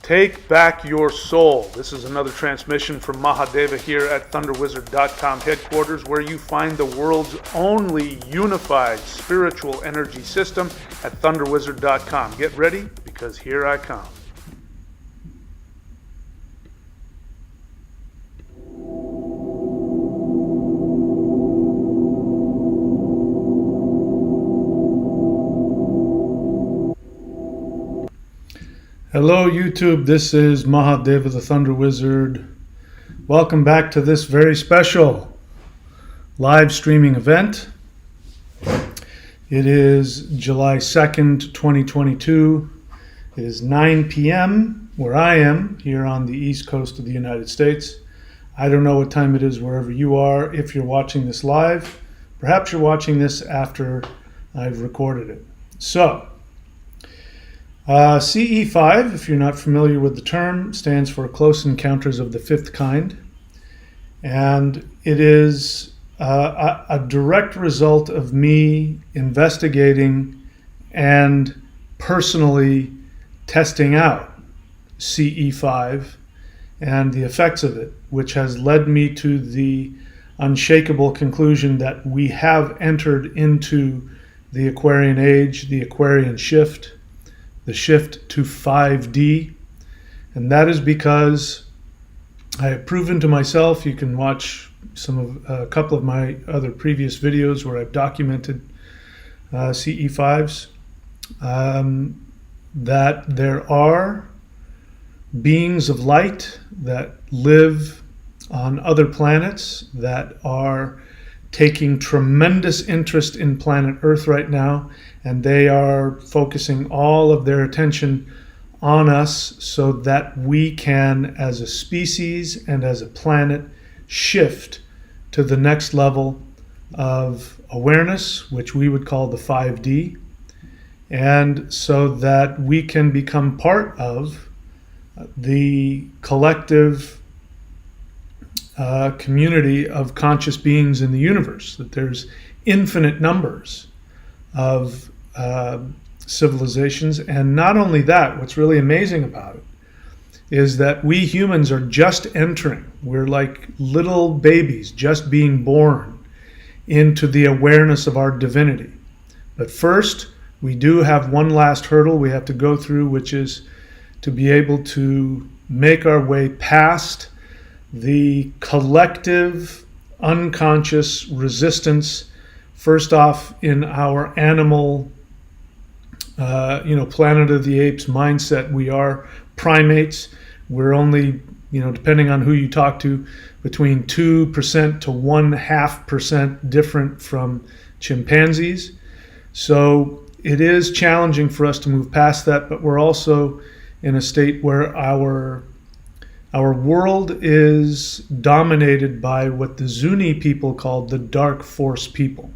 Take back your soul. This is another transmission from Mahadeva here at thunderwizard.com headquarters, where you find the world's only unified spiritual energy system at thunderwizard.com. Get ready, because here I come. Hello YouTube, this is Mahadeva the Thunder Wizard. Welcome back to this very special live streaming event. It is July 2nd, 2022. It is 9 p.m. where I am here on the East Coast of the United States. I don't know what time it is wherever you are if you're watching this live. Perhaps you're watching this after I've recorded it. So, CE5, if you're not familiar with the term, stands for Close Encounters of the Fifth Kind. And it is a direct result of me investigating and personally testing out CE5 and the effects of it, which has led me to the unshakable conclusion that we have entered into the Aquarian Age, the Aquarian Shift, the shift to 5D, and that is because I have proven to myself, you can watch a couple of my other previous videos where I've documented CE5s, that there are beings of light that live on other planets that are taking tremendous interest in planet Earth right now, and they are focusing all of their attention on us so that we can, as a species and as a planet, shift to the next level of awareness, which we would call the 5D, and so that we can become part of the collective community of conscious beings in the universe, that there's infinite numbers of civilizations. And not only that, what's really amazing about it is that we humans are just entering, we're like little babies just being born into the awareness of our divinity. But first, we do have one last hurdle we have to go through, which is to be able to make our way past the collective unconscious resistance, first off in our animal, Planet of the Apes mindset. We are primates. We're only, depending on who you talk to, between 2% to 0.5% different from chimpanzees. So it is challenging for us to move past that, but we're also in a state where our world is dominated by what the Zuni people called the Dark Force people.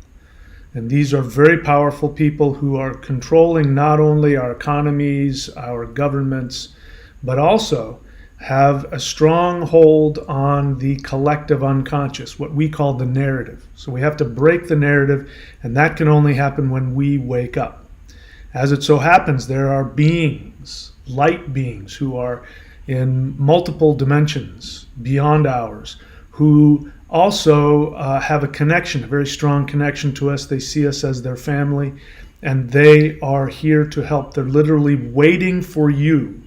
And these are very powerful people who are controlling not only our economies, our governments, but also have a strong hold on the collective unconscious, what we call the narrative. So we have to break the narrative, and that can only happen when we wake up. As it so happens, there are beings, light beings, who are in multiple dimensions beyond ours, who also have a connection, a very strong connection to us. They see us as their family, and they are here to help. They're literally waiting for you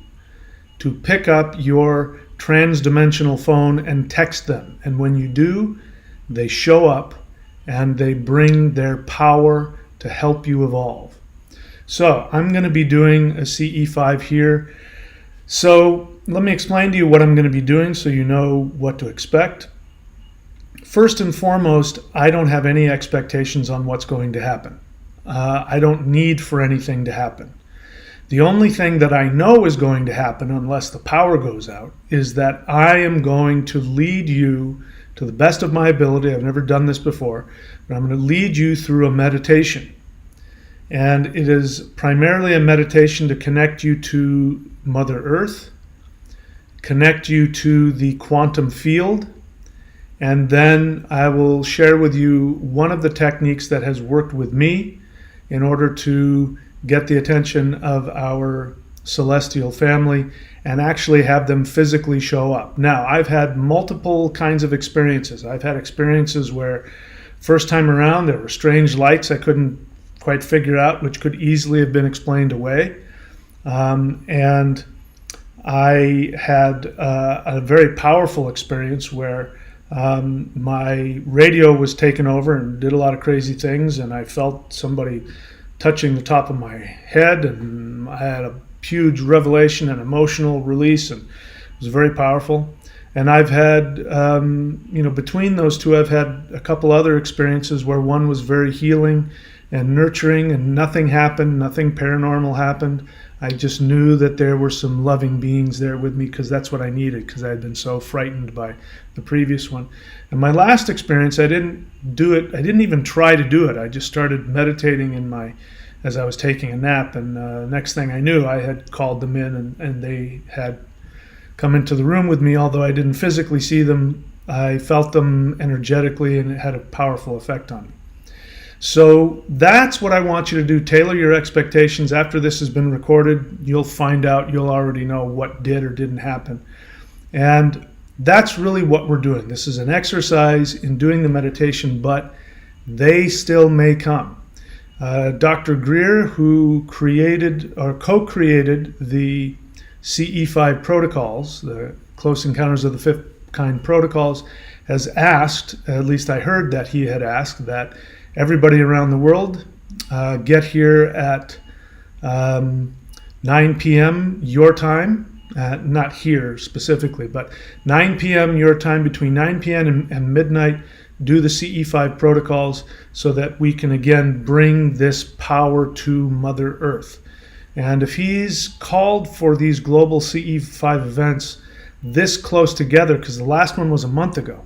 to pick up your trans-dimensional phone and text them. And when you do, they show up and they bring their power to help you evolve. So I'm going to be doing a CE5 here. So let me explain to you what I'm going to be doing so you know what to expect. First and foremost, I don't have any expectations on what's going to happen. I don't need for anything to happen. The only thing that I know is going to happen, unless the power goes out, is that I am going to lead you to the best of my ability. I've never done this before, but I'm going to lead you through a meditation. And it is primarily a meditation to connect you to Mother Earth, connect you to the quantum field, and then I will share with you one of the techniques that has worked with me in order to get the attention of our celestial family and actually have them physically show up. Now, I've had multiple kinds of experiences. I've had experiences where first time around there were strange lights I couldn't quite figure out, which could easily have been explained away. And I had a very powerful experience where my radio was taken over and did a lot of crazy things, and I felt somebody touching the top of my head, and I had a huge revelation and emotional release, and it was very powerful. And I've had, between those two, I've had a couple other experiences where one was very healing and nurturing, and nothing happened, nothing paranormal happened. I just knew that there were some loving beings there with me, because that's what I needed, because I had been so frightened by the previous one. And my last experience, I didn't do it. I didn't even try to do it. I just started meditating as I was taking a nap. And next thing I knew, I had called them in, and they had come into the room with me. Although I didn't physically see them, I felt them energetically, and it had a powerful effect on me. So that's what I want you to do. Tailor your expectations. After this has been recorded, you'll find out, you'll already know what did or didn't happen. And that's really what we're doing. This is an exercise in doing the meditation, but they still may come. Dr. Greer, who created or co-created the CE5 protocols, the Close Encounters of the Fifth Kind protocols, has asked, at least I heard that he had asked, that everybody around the world get here at 9 p.m. your time, not here specifically, but 9 p.m. your time, between 9 p.m. and midnight, do the CE5 protocols so that we can again bring this power to Mother Earth. And if he's called for these global CE5 events this close together, because the last one was a month ago,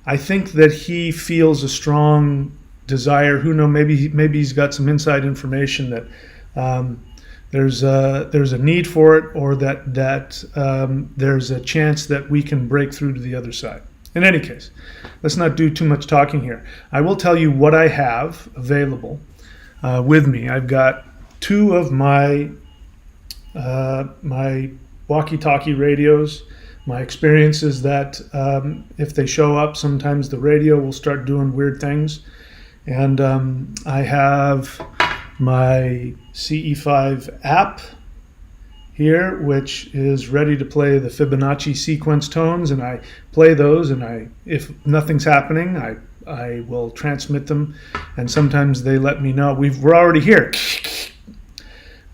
I think that he feels a strong desire. Who knows? Maybe he's got some inside information that there's a need for it, or that there's a chance that we can break through to the other side. In any case, let's not do too much talking here. I will tell you what I have available with me. I've got two of my walkie-talkie radios. My experience is that if they show up, sometimes the radio will start doing weird things. And I have my CE5 app here, which is ready to play the Fibonacci sequence tones, and I play those, and if nothing's happening, I will transmit them, and sometimes they let me know we're already here.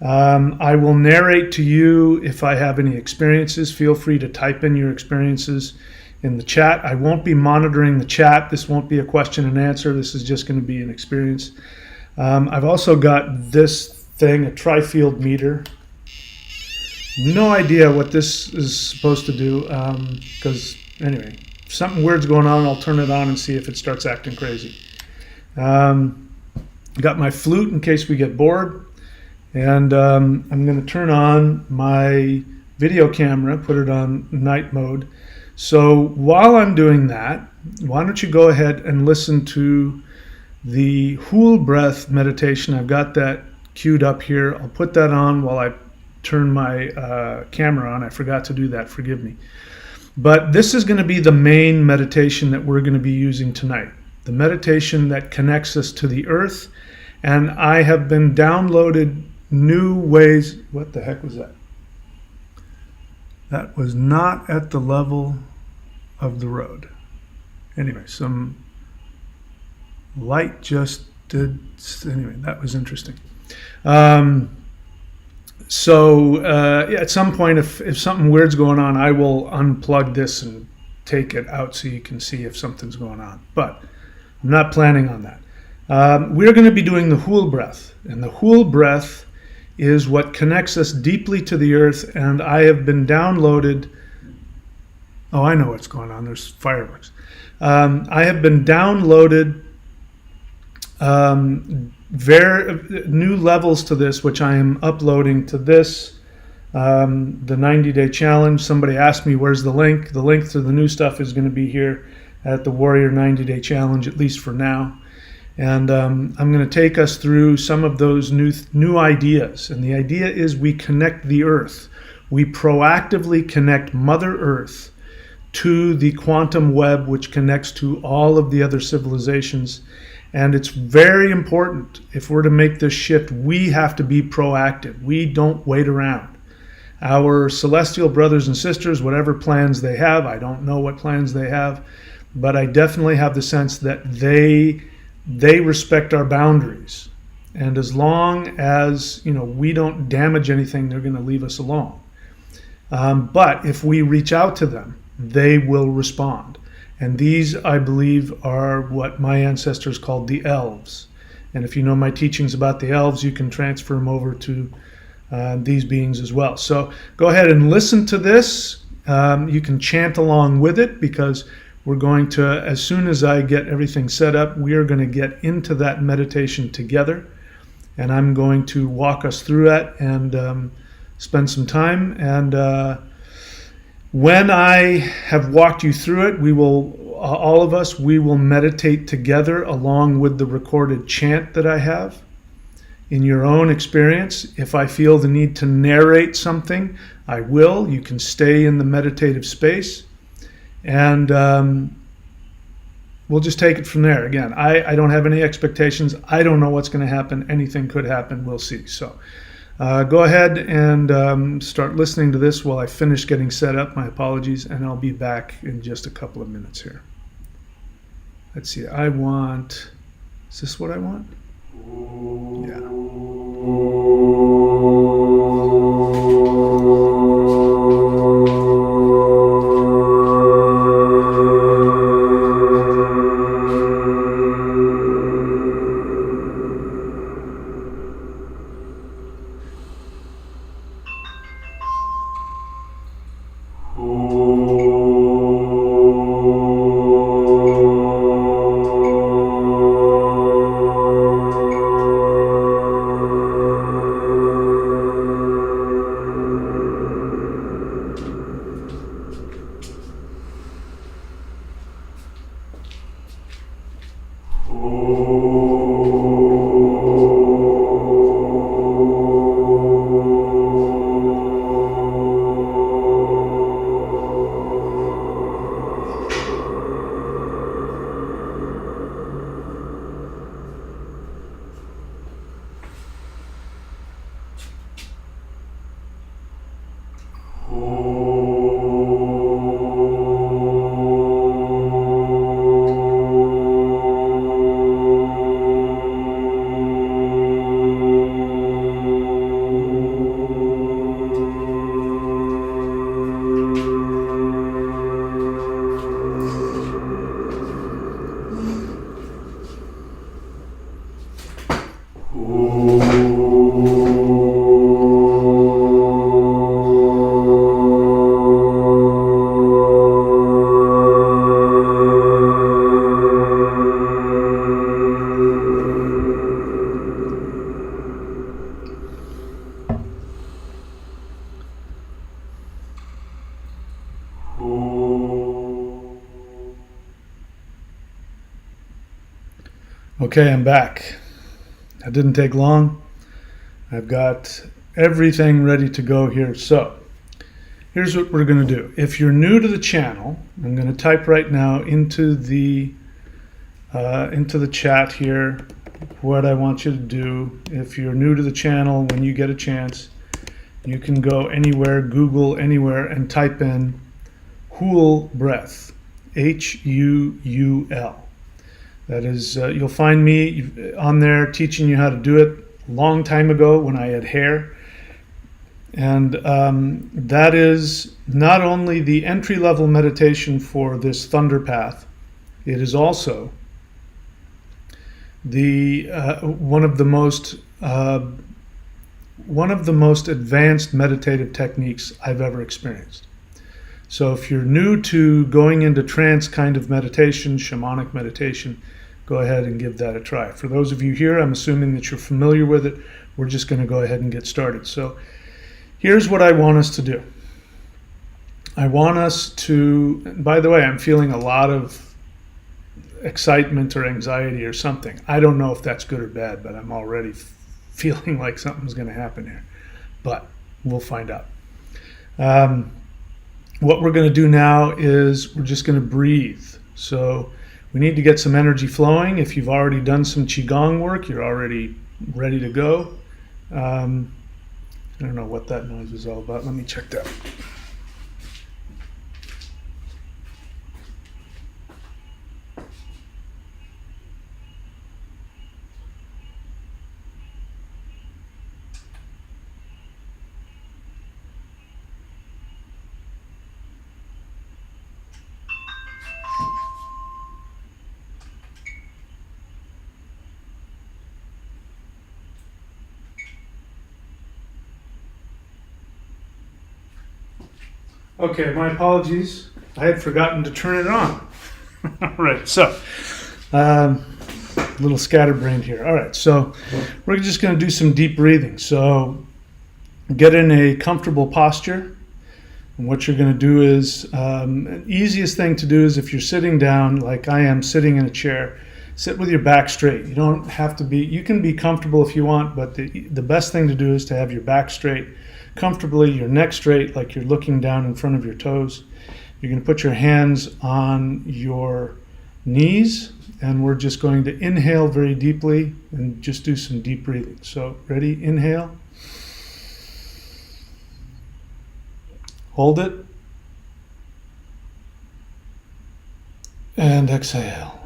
I will narrate to you if I have any experiences. Feel free to type in your experiences in the chat. I won't be monitoring the chat. This won't be a question and answer. This is just going to be an experience. I've also got this thing, a tri-field meter. No idea what this is supposed to do, because anyway, if something weird's going on, I'll turn it on and see if it starts acting crazy. Got my flute in case we get bored, and I'm going to turn on my video camera, put it on night mode. So while I'm doing that, why don't you go ahead and listen to the whole breath meditation. I've got that queued up here. I'll put that on while I turn my camera on. I forgot to do that, forgive me. But this is going to be the main meditation that we're going to be using tonight. The meditation that connects us to the earth. And I have been downloaded new ways. What the heck was that? That was not at the level of the road. Anyway, some light just did. Anyway, that was interesting. At some point, if something weird's going on, I will unplug this and take it out so you can see if something's going on. But I'm not planning on that. We're going to be doing the whole breath. And the whole breath is what connects us deeply to the earth. And I have been downloaded. Oh, I know what's going on. There's fireworks. I have been downloaded new levels to this, which I am uploading to this, the 90-day challenge. Somebody asked me, where's the link? The link to the new stuff is going to be here at the Warrior 90-day challenge, at least for now. And I'm going to take us through some of those new ideas. And the idea is we connect the Earth. We proactively connect Mother Earth to the quantum web, which connects to all of the other civilizations. And it's very important, if we're to make this shift, we have to be proactive. We don't wait around. Our celestial brothers and sisters, whatever plans they have, I don't know what plans they have, but I definitely have the sense that they respect our boundaries. And as long as we don't damage anything, they're going to leave us alone. But if we reach out to them, they will respond. And these, I believe, are what my ancestors called the elves. And if you know my teachings about the elves, you can transfer them over to these beings as well. So go ahead and listen to this. You can chant along with it, because we're going to, as soon as I get everything set up, we are going to get into that meditation together. And I'm going to walk us through that and spend some time. And when I have walked you through it, we will, all of us, we will meditate together along with the recorded chant that I have. In your own experience, if I feel the need to narrate something, I will. You can stay in the meditative space. And we'll just take it from there. Again, I don't have any expectations. I don't know what's going to happen. Anything could happen. We'll see. So go ahead and start listening to this while I finish getting set up. My apologies. And I'll be back in just a couple of minutes here. Let's see. Is this what I want? Yeah. Okay, I'm back. That didn't take long. I've got everything ready to go here. So here's what we're going to do. If you're new to the channel, I'm going to type right now into the chat here what I want you to do. If you're new to the channel, when you get a chance, you can go anywhere, Google anywhere, and type in Huul breath, Huul. That is, you'll find me on there teaching you how to do it a long time ago when I had hair. And that is not only the entry-level meditation for this thunder path, it is also the one of the most advanced meditative techniques I've ever experienced. So if you're new to going into trance kind of meditation, shamanic meditation, go ahead and give that a try. For those of you here, I'm assuming that you're familiar with it. We're just going to go ahead and get started. So here's what I want us to do. I want us to, by the way, I'm feeling a lot of excitement or anxiety or something. I don't know if that's good or bad, but I'm already feeling like something's going to happen here. But we'll find out. What we're going to do now is we're just going to breathe. So we need to get some energy flowing. If you've already done some Qigong work, you're already ready to go. I don't know what that noise was all about. Let me check that. Okay, my apologies. I had forgotten to turn it on. All right, so a little scatterbrained here. All right, so we're just going to do some deep breathing. So get in a comfortable posture. And what you're going to do is, the easiest thing to do is if you're sitting down, like I am sitting in a chair, sit with your back straight. You don't have to be, you can be comfortable if you want, but the best thing to do is to have your back straight comfortably, your neck straight, like you're looking down in front of your toes. You're going to put your hands on your knees, and we're just going to inhale very deeply and just do some deep breathing. So ready? Inhale. Hold it. And exhale.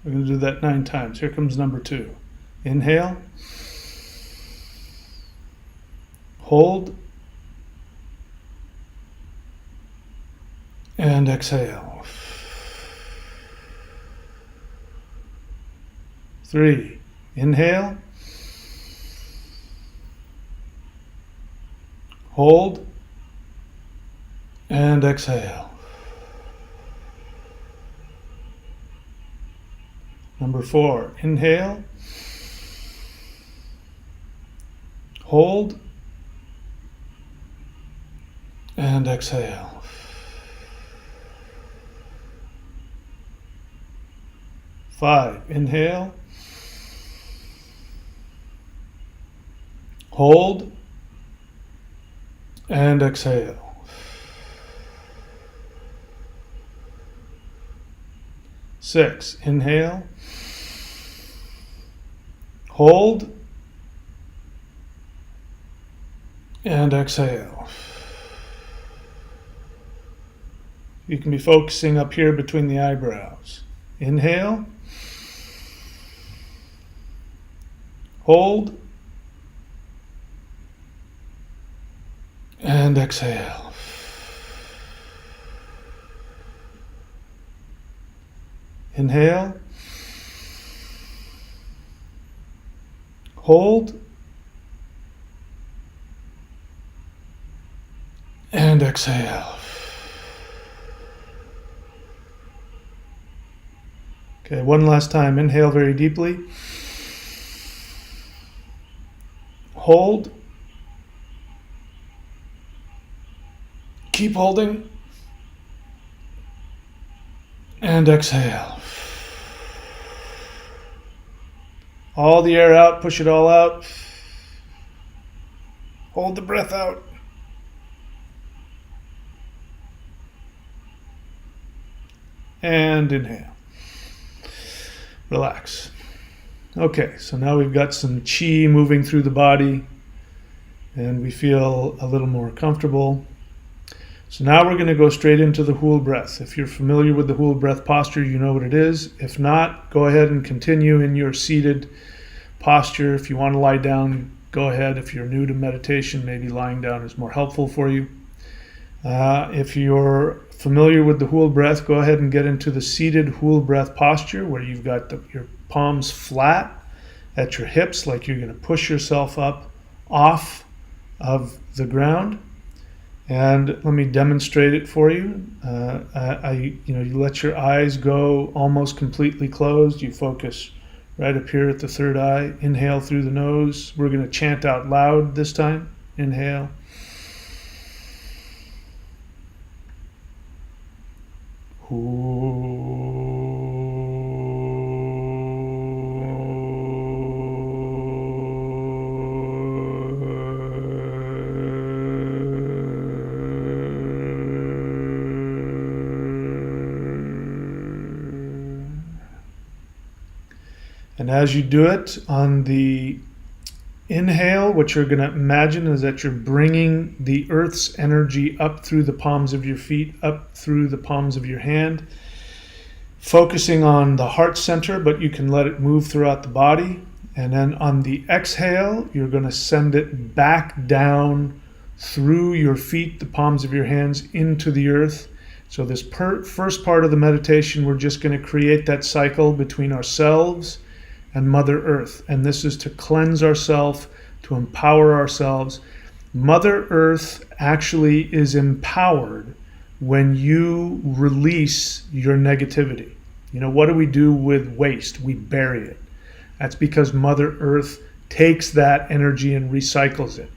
We're going to do that 9 times. Here comes number 2. Inhale. Hold. And exhale. 3. Inhale. Hold. And exhale. Number 4. Inhale. Hold. And exhale. 5. Inhale. Hold. And exhale. 6. Inhale. Hold. And exhale. You can be focusing up here between the eyebrows. Inhale. Hold. And exhale. Inhale. Hold. And exhale. Okay, one last time. Inhale very deeply. Hold. Keep holding. And exhale. All the air out, push it all out. Hold the breath out. And inhale. Relax. Okay, so now we've got some chi moving through the body and we feel a little more comfortable. So now we're going to go straight into the Hool breath. If you're familiar with the Hool breath posture, you know what it is. If not, go ahead and continue in your seated posture. If you want to lie down, go ahead. If you're new to meditation, maybe lying down is more helpful for you. If you're familiar with the Hool breath, go ahead and get into the seated Hool breath posture where you've got your palms flat at your hips, like you're going to push yourself up off of the ground. And let me demonstrate it for you. You let your eyes go almost completely closed. You focus right up here at the third eye. Inhale through the nose. We're going to chant out loud this time. Inhale. And as you do it on the inhale, what you're going to imagine is that you're bringing the Earth's energy up through the palms of your feet, up through the palms of your hand, focusing on the heart center, but you can let it move throughout the body. And then on the exhale, you're going to send it back down through your feet, the palms of your hands, into the earth. So this first part of the meditation, we're just going to create that cycle between ourselves and Mother Earth. And this is to cleanse ourselves, to empower ourselves. Mother Earth actually is empowered when you release your negativity. You know, what do we do with waste? We bury it. That's because Mother Earth takes that energy and recycles it.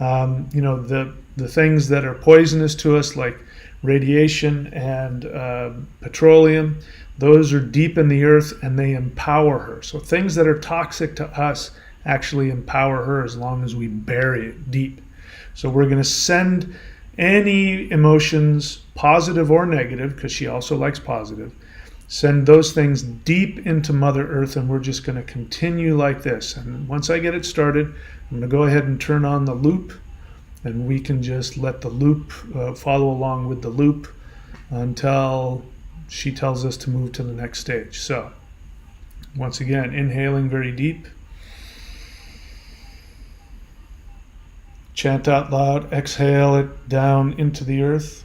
You know, the things that are poisonous to us, like radiation and petroleum, those are deep in the earth and they empower her. So things that are toxic to us actually empower her as long as we bury it deep. So we're going to send any emotions, positive or negative, because she also likes positive, send those things deep into Mother Earth, and we're just going to continue like this. And once I get it started, I'm going to go ahead and turn on the loop, and we can just let the loop follow along with the loop until she tells us to move to the next stage. So once again, inhaling very deep. Chant out loud, exhale it down into the earth.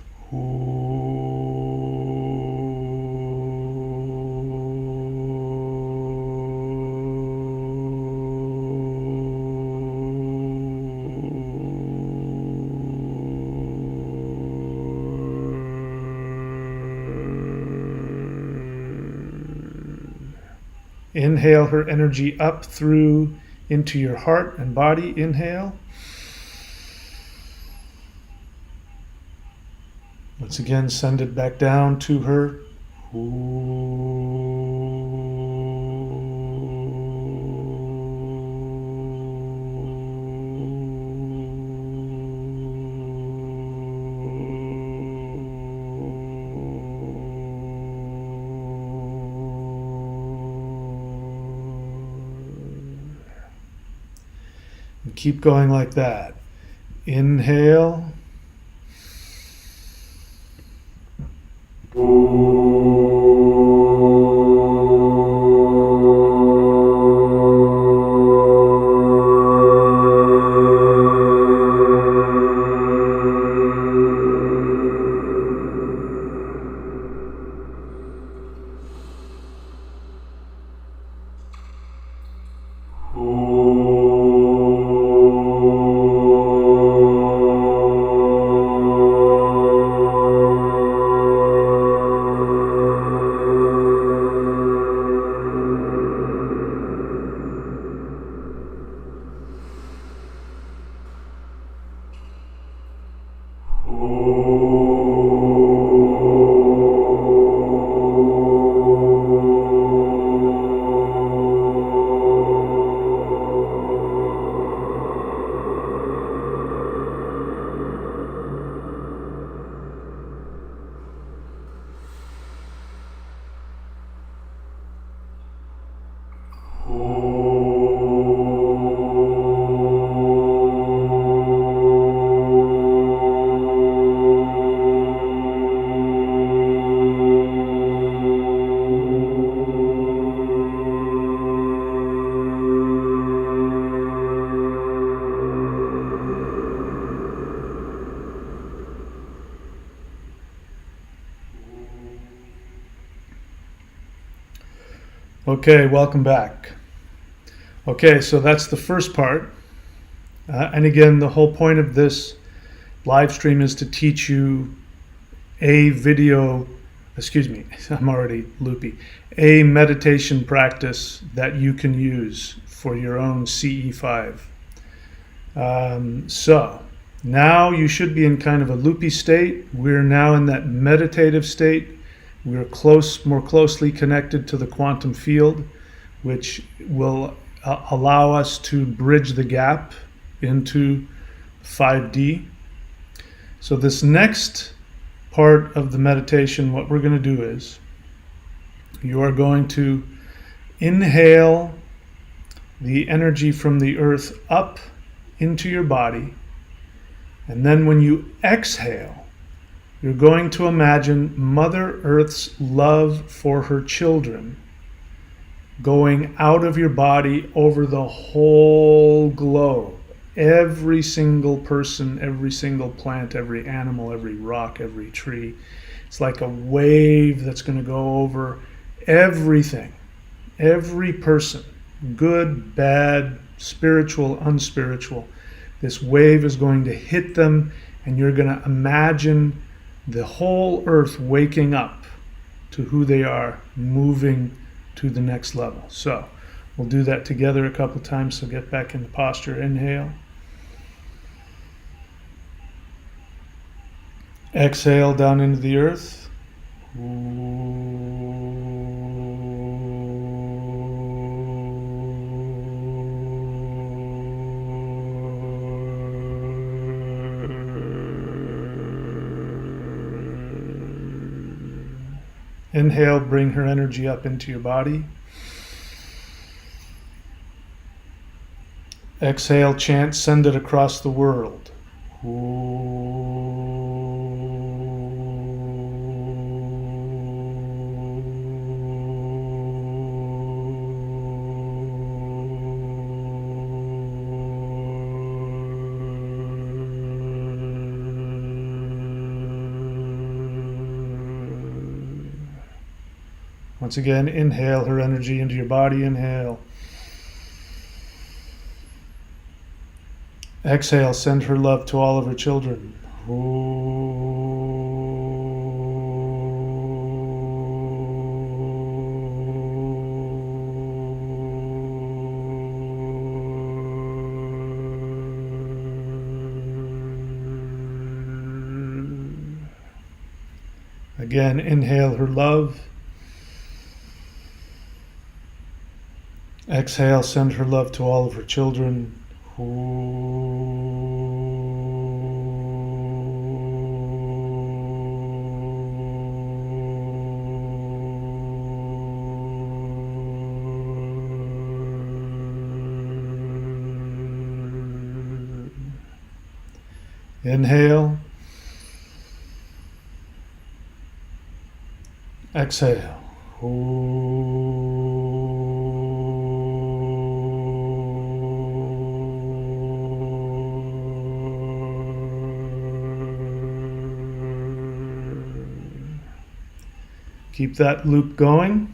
Inhale her energy up through into your heart and body. Inhale. Once again, send it back down to her. And keep going like that. Inhale. Okay, welcome back. Okay, so that's the first part. And again, the whole point of this live stream is to teach you a I'm already loopy, a meditation practice that you can use for your own CE5. So now you should be in kind of a loopy state. We're now in that meditative state We're more closely connected to the quantum field, which will allow us to bridge the gap into 5D. So this next part of the meditation, what we're going to do is you are going to inhale the energy from the earth up into your body. And then when you exhale, you're going to imagine Mother Earth's love for her children going out of your body over the whole globe. Every single person, every single plant, every animal, every rock, every tree. It's like a wave that's going to go over everything, every person, good, bad, spiritual, unspiritual. This wave is going to hit them, and you're going to imagine the whole earth waking up to who they are, moving to the next level. So we'll do that together a couple times. So get back in the posture. Inhale. Exhale down into the earth. Inhale, bring her energy up into your body. Exhale, chant, send it across the world. Once again, inhale her energy into your body. Inhale. Exhale, send her love to all of her children. Again, inhale her love. Exhale, send her love to all of her children. Inhale. Exhale. Keep that loop going.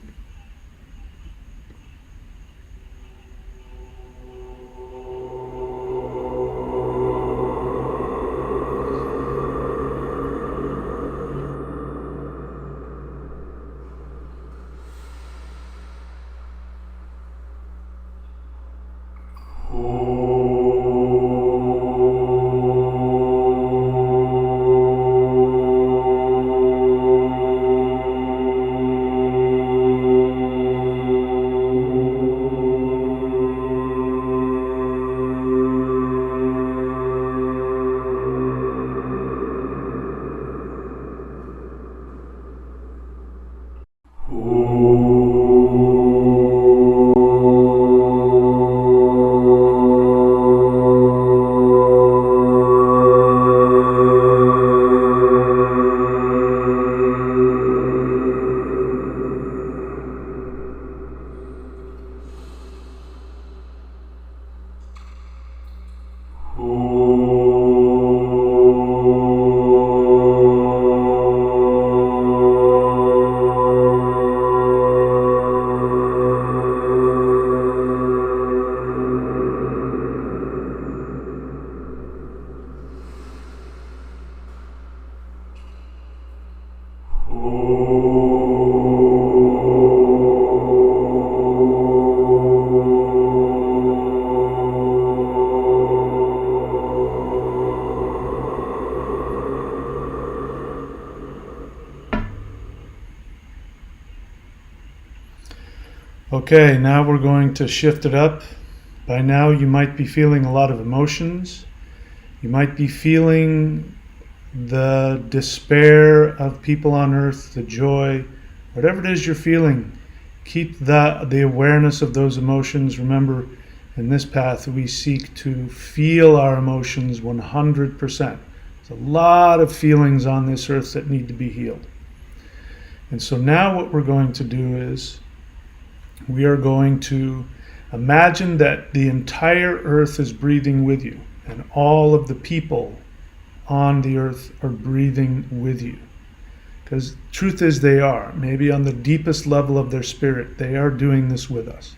Okay, now we're going to shift it up. By now you might be feeling a lot of emotions. You might be feeling the despair of people on earth, the joy, whatever it is you're feeling. Keep the awareness of those emotions. Remember, in this path we seek to feel our emotions 100%. There's a lot of feelings on this earth that need to be healed. And so now what we're going to do is we are going to imagine that the entire earth is breathing with you, and all of the people on the earth are breathing with you. Because truth is they are. Maybe on the deepest level of their spirit, they are doing this with us.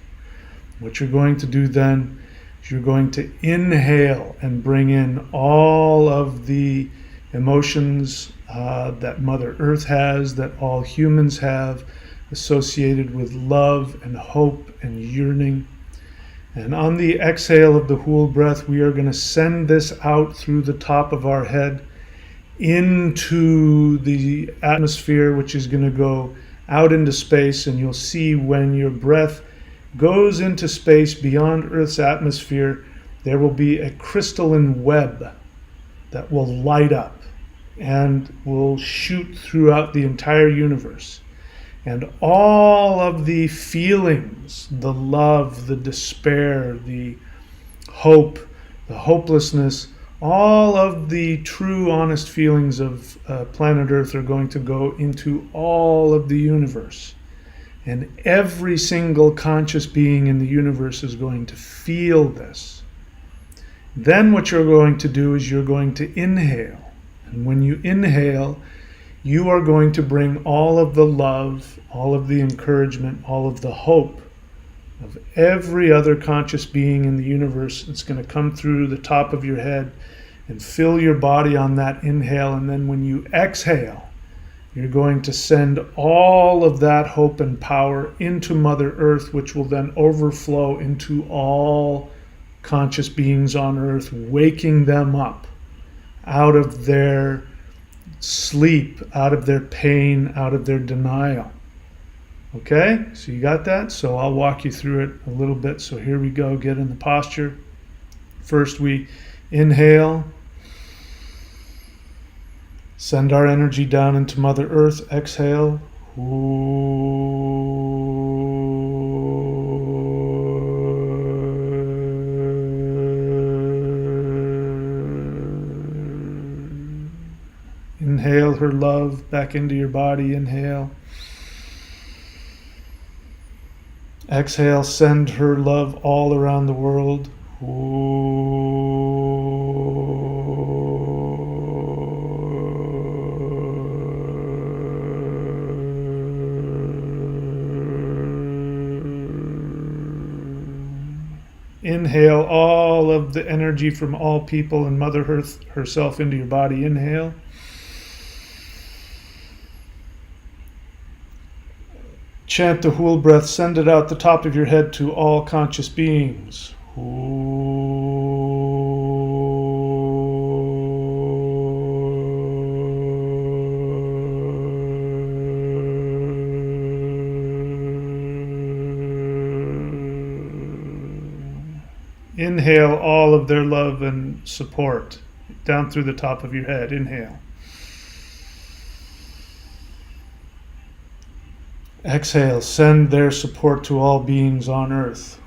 What you're going to do then is you're going to inhale and bring in all of the emotions that Mother Earth has, that all humans have, associated with love and hope and yearning. And on the exhale of the whole breath, we are going to send this out through the top of our head into the atmosphere, which is going to go out into space. And you'll see when your breath goes into space beyond Earth's atmosphere, there will be a crystalline web that will light up and will shoot throughout the entire universe. And all of the feelings, the love, the despair, the hope, the hopelessness, all of the true, honest feelings of planet Earth are going to go into all of the universe. And every single conscious being in the universe is going to feel this. Then what you're going to do is you're going to inhale. And when you inhale, you are going to bring all of the love, all of the encouragement, all of the hope of every other conscious being in the universe. It's going to come through the top of your head and fill your body on that inhale. And then when you exhale, you're going to send all of that hope and power into Mother Earth, which will then overflow into all conscious beings on Earth, waking them up out of their sleep, out of their pain, out of their denial. Okay, so you got that? So I'll walk you through it a little bit. So here we go. Get in the posture. First we inhale. Send our energy down into Mother Earth. Exhale. Inhale her love back into your body. Inhale. Exhale, send her love all around the world. Inhale all of the energy from all people and Mother Earth herself into your body. Inhale. Chant the whole breath, send it out the top of your head to all conscious beings. Inhale all of their love and support down through the top of your head. Inhale. Exhale, send their support to all beings on earth.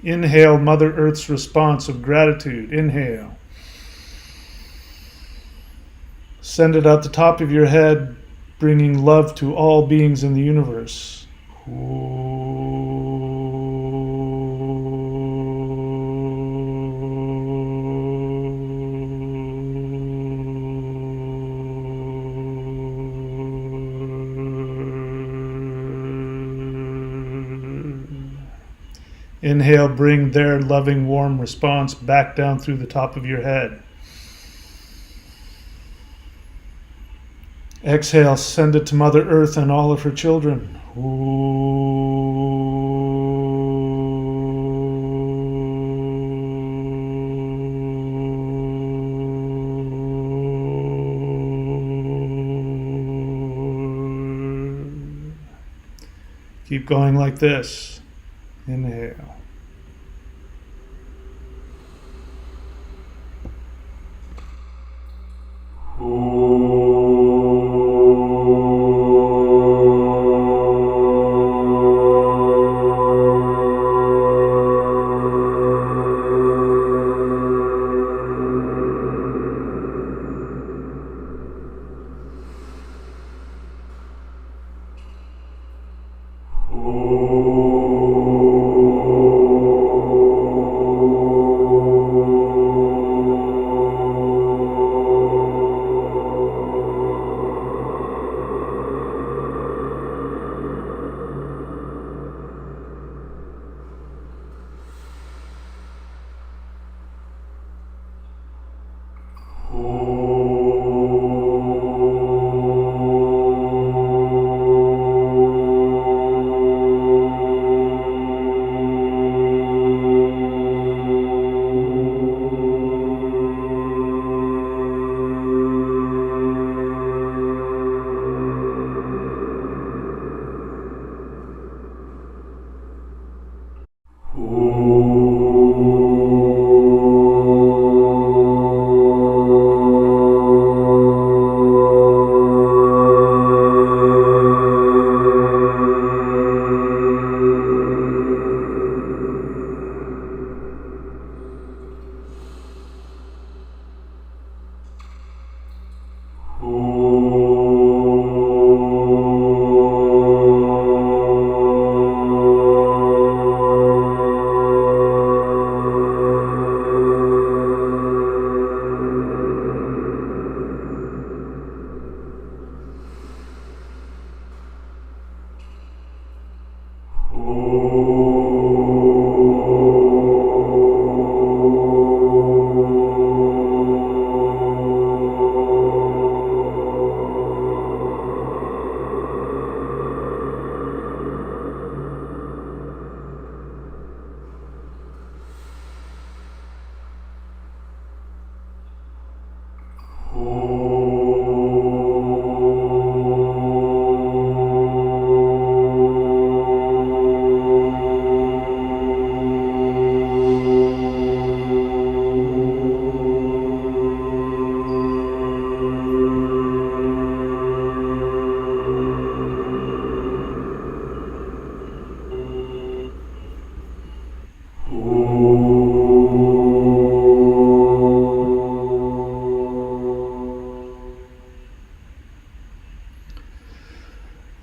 Inhale Mother Earth's response of gratitude. Inhale. Send it out the top of your head, bringing love to all beings in the universe. Inhale, bring their loving, warm response back down through the top of your head. Exhale, send it to Mother Earth and all of her children. Ooh. Keep going like this. Inhale.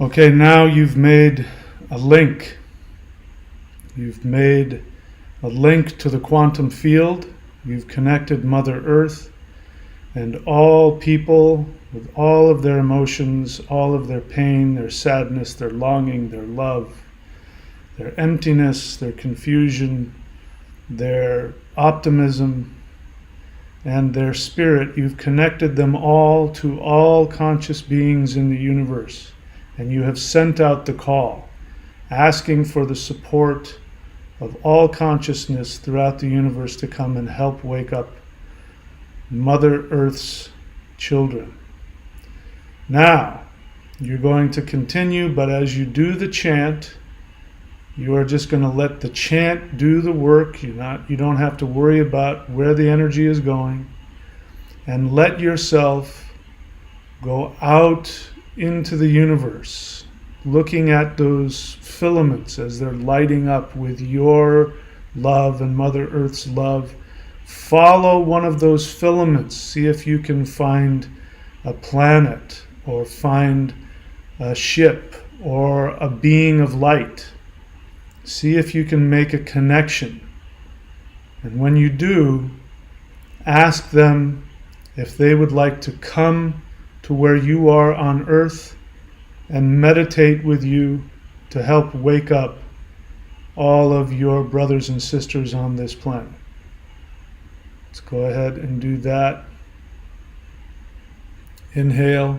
Okay, now you've made a link. You've made a link to the quantum field. You've connected Mother Earth and all people with all of their emotions, all of their pain, their sadness, their longing, their love, their emptiness, their confusion, their optimism, and their spirit. You've connected them all to all conscious beings in the universe. And you have sent out the call, asking for the support of all consciousness throughout the universe to come and help wake up Mother Earth's children. Now, you're going to continue, but as you do the chant, you are just going to let the chant do the work. You don't have to worry about where the energy is going. And let yourself go out into the universe, looking at those filaments as they're lighting up with your love and Mother Earth's love. Follow one of those filaments. See if you can find a planet or find a ship or a being of light. See if you can make a connection. And when you do, ask them if they would like to come to where you are on Earth and meditate with you to help wake up all of your brothers and sisters on this planet. Let's go ahead and do that. Inhale.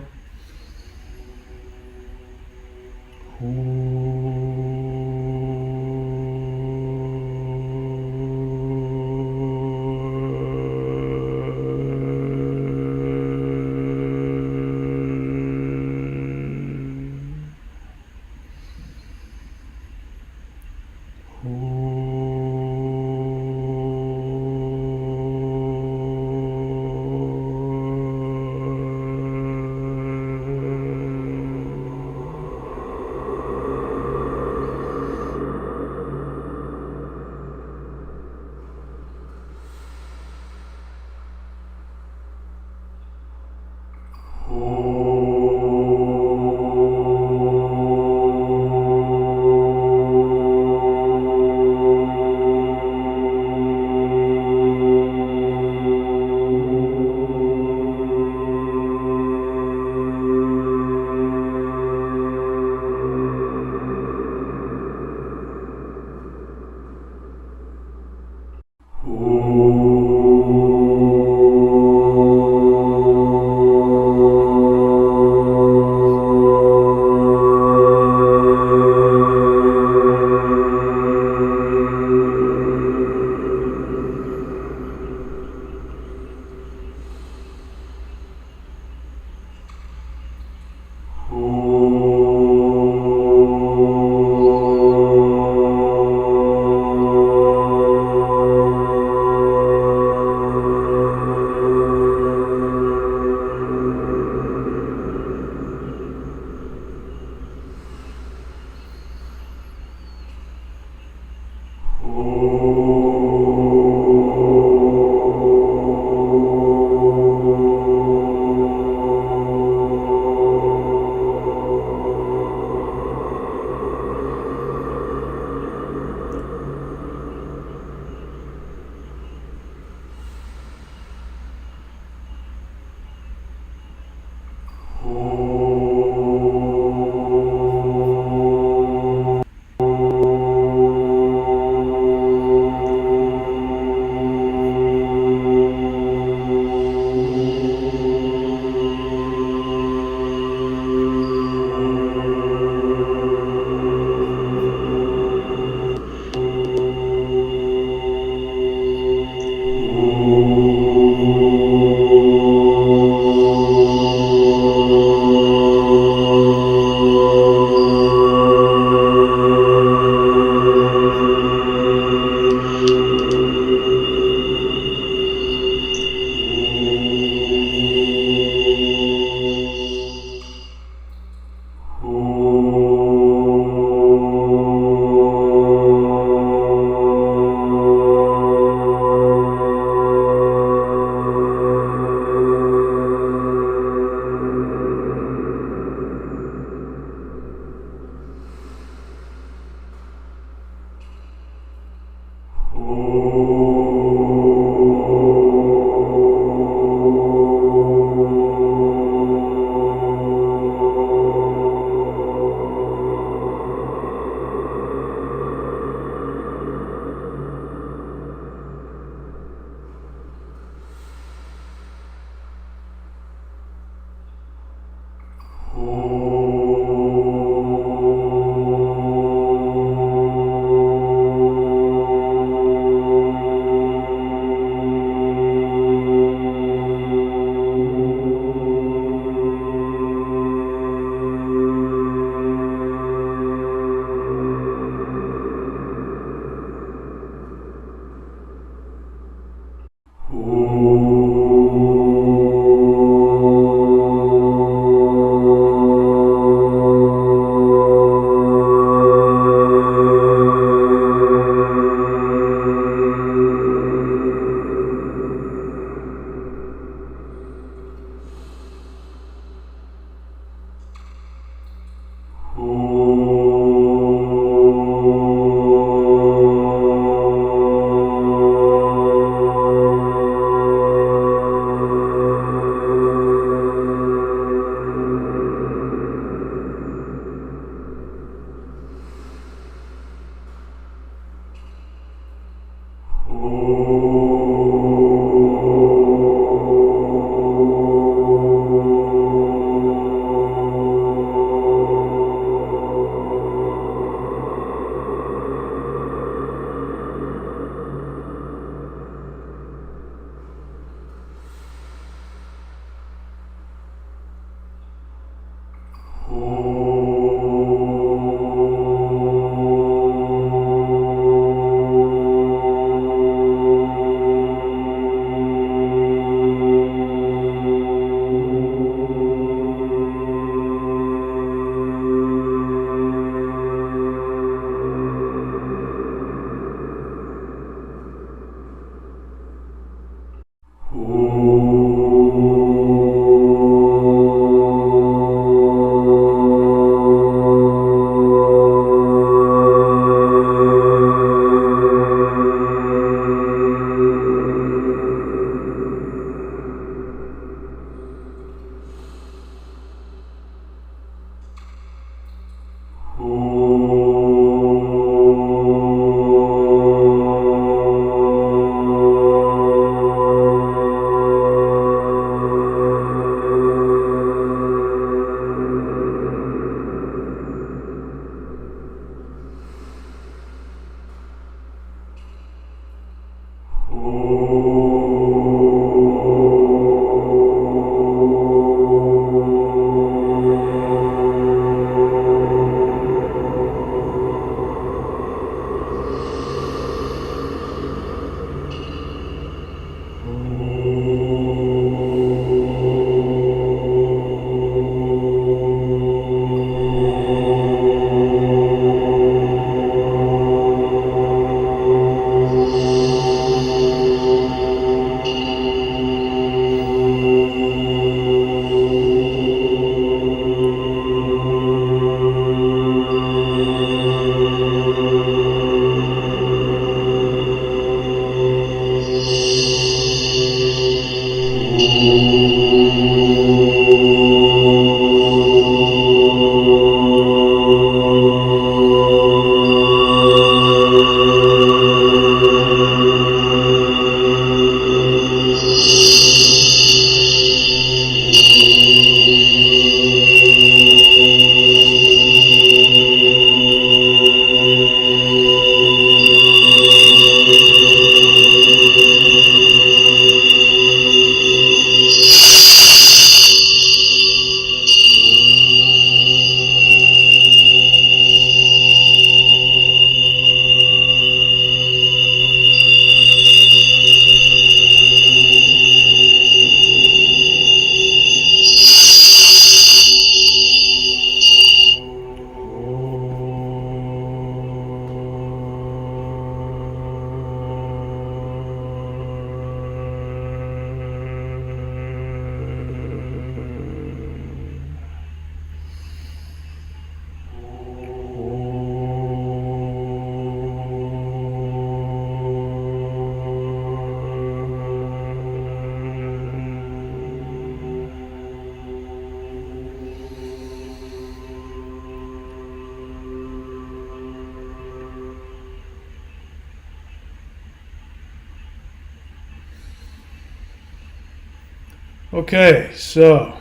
Okay, so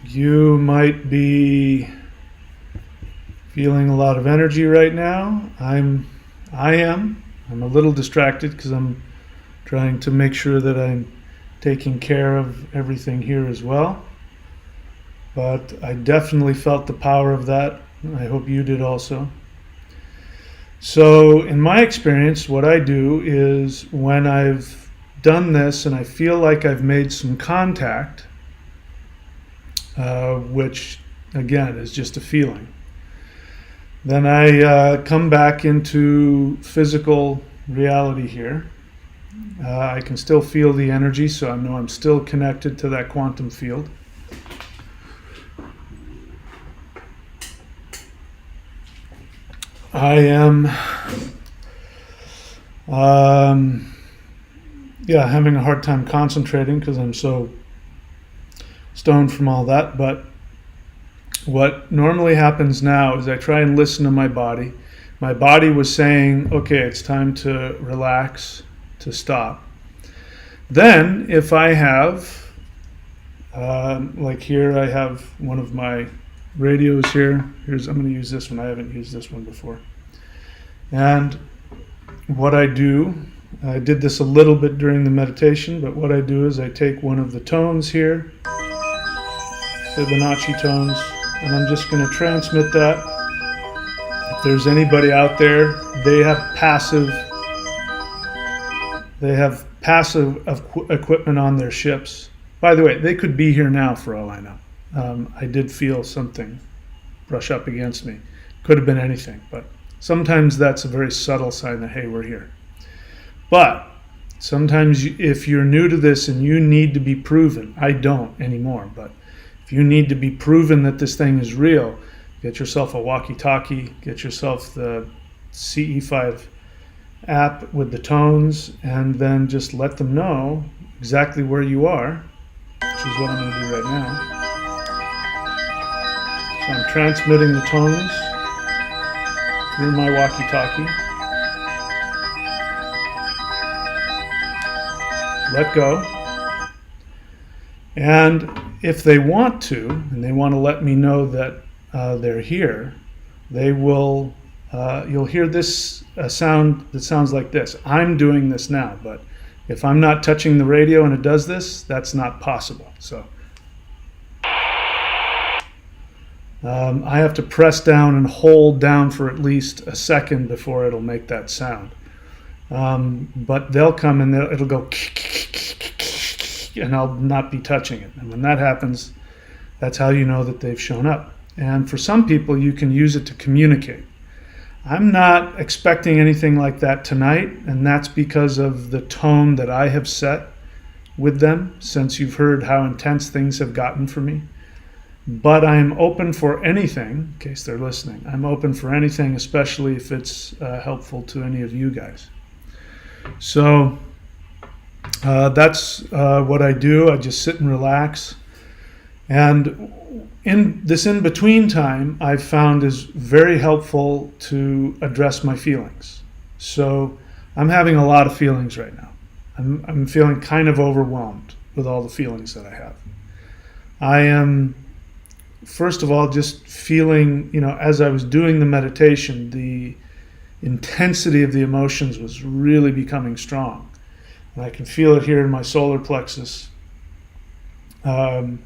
you might be feeling a lot of energy right now. I am. I'm a little distracted because I'm trying to make sure that I'm taking care of everything here as well. But I definitely felt the power of that. I hope you did also. So in my experience, what I do is when I've done this and I feel like I've made some contact, which again is just a feeling, then I come back into physical reality here. I can still feel the energy, so I know I'm still connected to that quantum field. I am having a hard time concentrating because I'm so stoned from all that. But what normally happens now is I try and listen to my body. My body was saying, okay, it's time to relax, to stop. Then if I have, like here I have one of my radios here. I'm going to use this one. I haven't used this one before. And what I do, I did this a little bit during the meditation, but what I do is I take one of the tones here, Fibonacci tones, and I'm just going to transmit that. If there's anybody out there, they have passive equipment on their ships. By the way, they could be here now for all I know. I did feel something brush up against me. Could have been anything, but sometimes that's a very subtle sign that, hey, we're here. But sometimes if you're new to this and you need to be proven, I don't anymore, but if you need to be proven that this thing is real, get yourself a walkie-talkie, get yourself the CE5 app with the tones, and then just let them know exactly where you are, which is what I'm going to do right now. So I'm transmitting the tones through my walkie-talkie. Let go. And if they want to, and they want to let me know that they're here, they will, you'll hear this sound that sounds like this. I'm doing this now, but if I'm not touching the radio and it does this, that's not possible. So I have to press down and hold down for at least a second before it'll make that sound. But they'll come and it'll go and I'll not be touching it. And when that happens, that's how you know that they've shown up. And for some people, you can use it to communicate. I'm not expecting anything like that tonight, and that's because of the tone that I have set with them, since you've heard how intense things have gotten for me. But I'm open for anything, in case they're listening. I'm open for anything, especially if it's helpful to any of you guys. So that's what I do. I just sit and relax. And in this in-between time, I've found is very helpful to address my feelings. So I'm having a lot of feelings right now. I'm feeling kind of overwhelmed with all the feelings that I have. I am, first of all, just feeling, as I was doing the meditation, the intensity of the emotions was really becoming strong. And I can feel it here in my solar plexus. And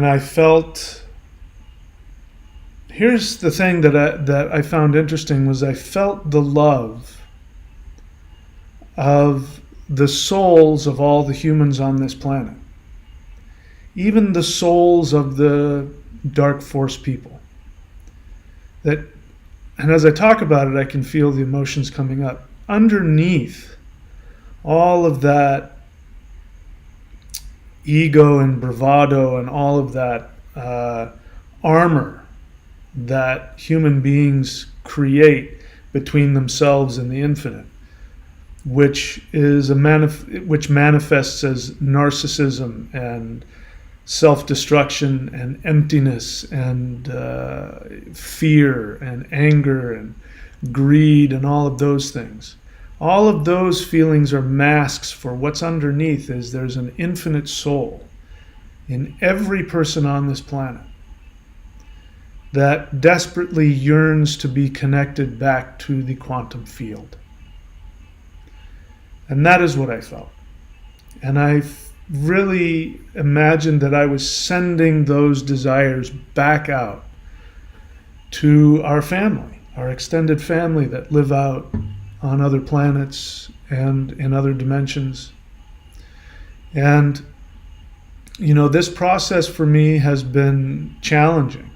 I felt, here's the thing that I found interesting, was I felt the love of the souls of all the humans on this planet. Even the souls of the dark force people. And as I talk about it, I can feel the emotions coming up. Underneath all of that ego and bravado and all of that armor that human beings create between themselves and the infinite, which manifests as narcissism and self-destruction and emptiness and fear and anger and greed and all of those things. All of those feelings are masks for what's underneath. Is there's an infinite soul in every person on this planet that desperately yearns to be connected back to the quantum field. And that is what I felt. And I really imagined that I was sending those desires back out to our family, our extended family that live out on other planets and in other dimensions. And, you know, this process for me has been challenging.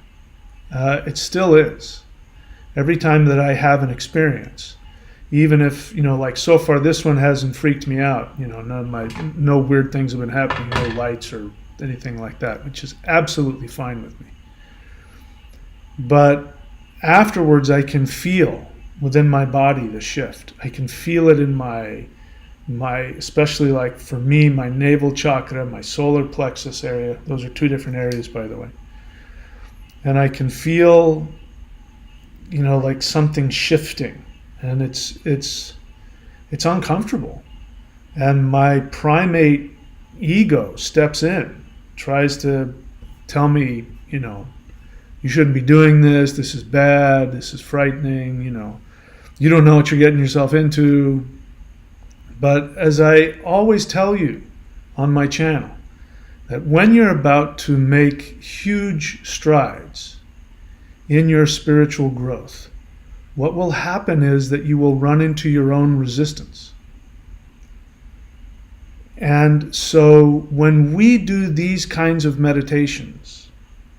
It still is. Every time that I have an experience, even if, you know, like so far this one hasn't freaked me out, you know, no weird things have been happening, no lights or anything like that, which is absolutely fine with me. But afterwards I can feel within my body the shift. I can feel it in my especially like for me, my navel chakra, my solar plexus area. Those are two different areas, by the way. And I can feel, you know, like something shifting, and it's uncomfortable. And my primate ego steps in, tries to tell me, you know, you shouldn't be doing this. This is bad. This is frightening. You know, you don't know what you're getting yourself into. But as I always tell you on my channel, that when you're about to make huge strides in your spiritual growth, what will happen is that you will run into your own resistance. And so when we do these kinds of meditations,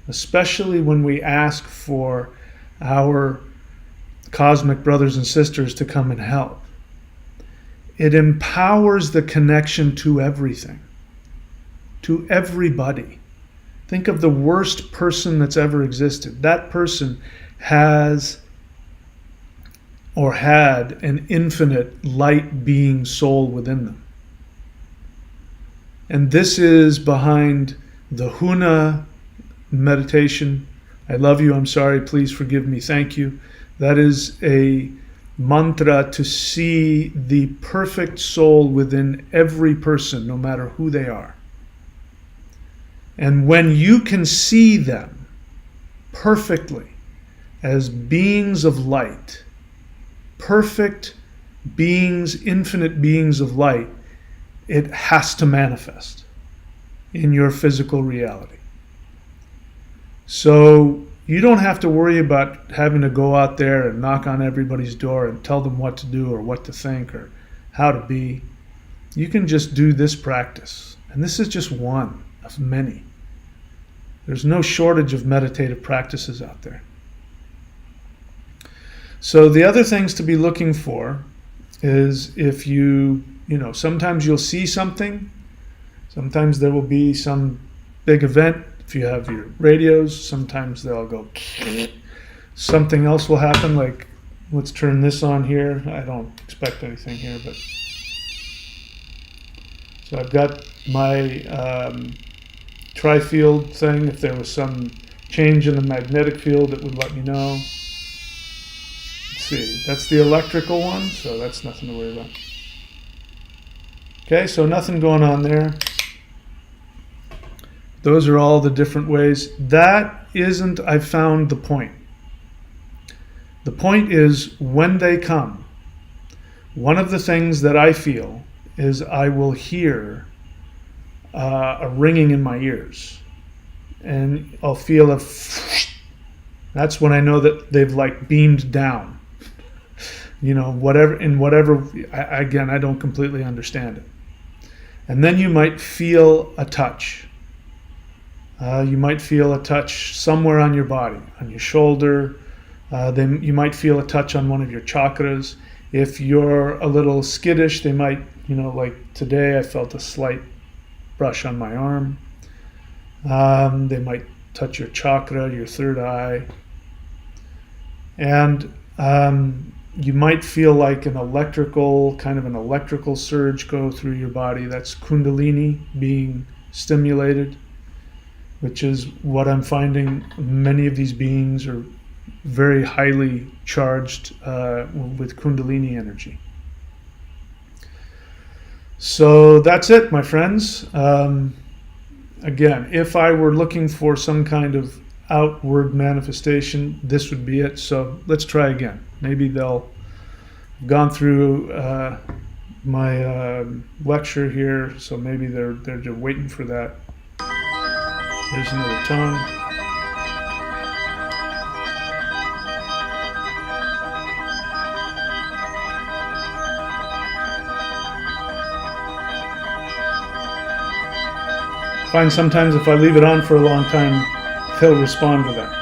especially when we ask for our cosmic brothers and sisters to come and help, it empowers the connection to everything, to everybody. Think of the worst person that's ever existed. That person has or had an infinite light being soul within them. And this is behind the Huna meditation. I love you, I'm sorry, please forgive me, thank you. That is a mantra to see the perfect soul within every person, no matter who they are. And when you can see them perfectly as beings of light, perfect beings, infinite beings of light, it has to manifest in your physical reality. So you don't have to worry about having to go out there and knock on everybody's door and tell them what to do or what to think or how to be. You can just do this practice. And this is just one of many. There's no shortage of meditative practices out there. So the other things to be looking for is if you know, sometimes you'll see something. Sometimes there will be some big event. If you have your radios, sometimes they'll go, something else will happen, like let's turn this on here. I don't expect anything here, but so I've got my tri-field thing. If there was some change in the magnetic field, it would let me know. Let's see, that's the electrical one, so that's nothing to worry about. Okay, so nothing going on there. Those are all the different ways. That isn't, I've found, the point. The point is when they come, one of the things that I feel is I will hear a ringing in my ears. And I'll feel that's when I know that they've like beamed down. You know, whatever, again, I don't completely understand it. And then you might feel a touch. You might feel a touch somewhere on your body, on your shoulder. Then you might feel a touch on one of your chakras. If you're a little skittish, they might, you know, like today I felt a slight brush on my arm. They might touch your chakra, your third eye. And you might feel like kind of an electrical surge go through your body. That's Kundalini being stimulated, which is what I'm finding. Many of these beings are very highly charged with Kundalini energy. So that's it, my friends. again, if I were looking for some kind of outward manifestation, this would be it. So let's try again. Maybe they'll have gone through my lecture here, so maybe they're just waiting for that. There's another tone. I find sometimes if I leave it on for a long time, he'll respond to that.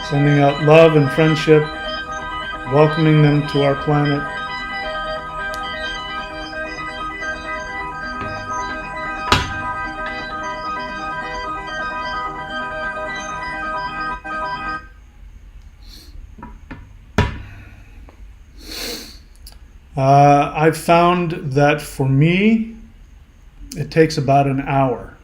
Sending out love and friendship, welcoming them to our planet. I've found that for me, it takes about an hour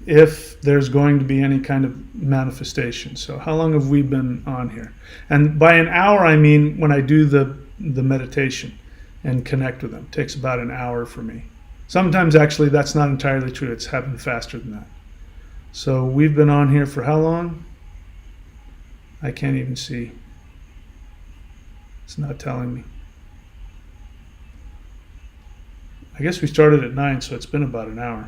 if there's going to be any kind of manifestation. So how long have we been on here? And by an hour, I mean when I do the meditation and connect with them. It takes about an hour for me. Sometimes actually that's not entirely true. It's happened faster than that. So we've been on here for how long? I can't even see. It's not telling me. I guess we started at 9, so it's been about an hour.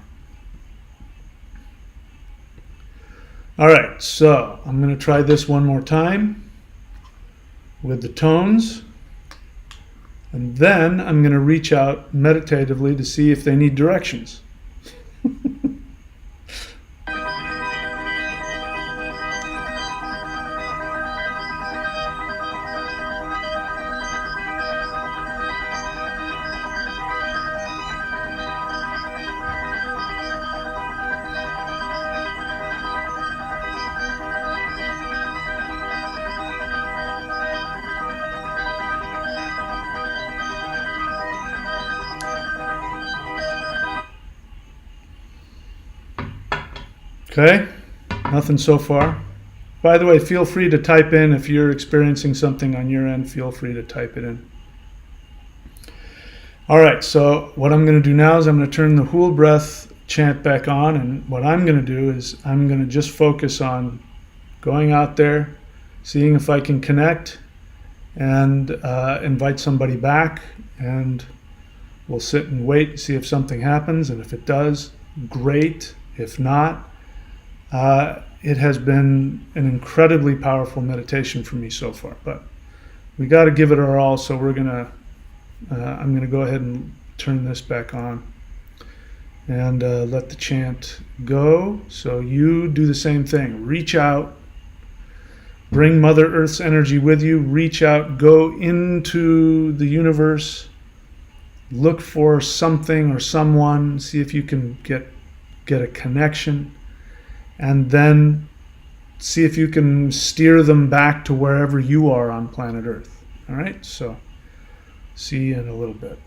All right, so I'm going to try this one more time with the tones. And then I'm going to reach out meditatively to see if they need directions. Okay, nothing so far. By the way, feel free to type in if you're experiencing something on your end, feel free to type it in. All right, so what I'm going to do now is I'm going to turn the Hool Breath chant back on, and what I'm going to do is I'm going to just focus on going out there, seeing if I can connect and invite somebody back, and we'll sit and wait and see if something happens, and if it does, great. If not, it has been an incredibly powerful meditation for me so far, but we got to give it our all. So we're gonna, I'm gonna go ahead and turn this back on and let the chant go. So you do the same thing. Reach out, bring Mother Earth's energy with you. Reach out, go into the universe, look for something or someone, see if you can get a connection, and then see if you can steer them back to wherever you are on planet Earth. All right, so see you in a little bit.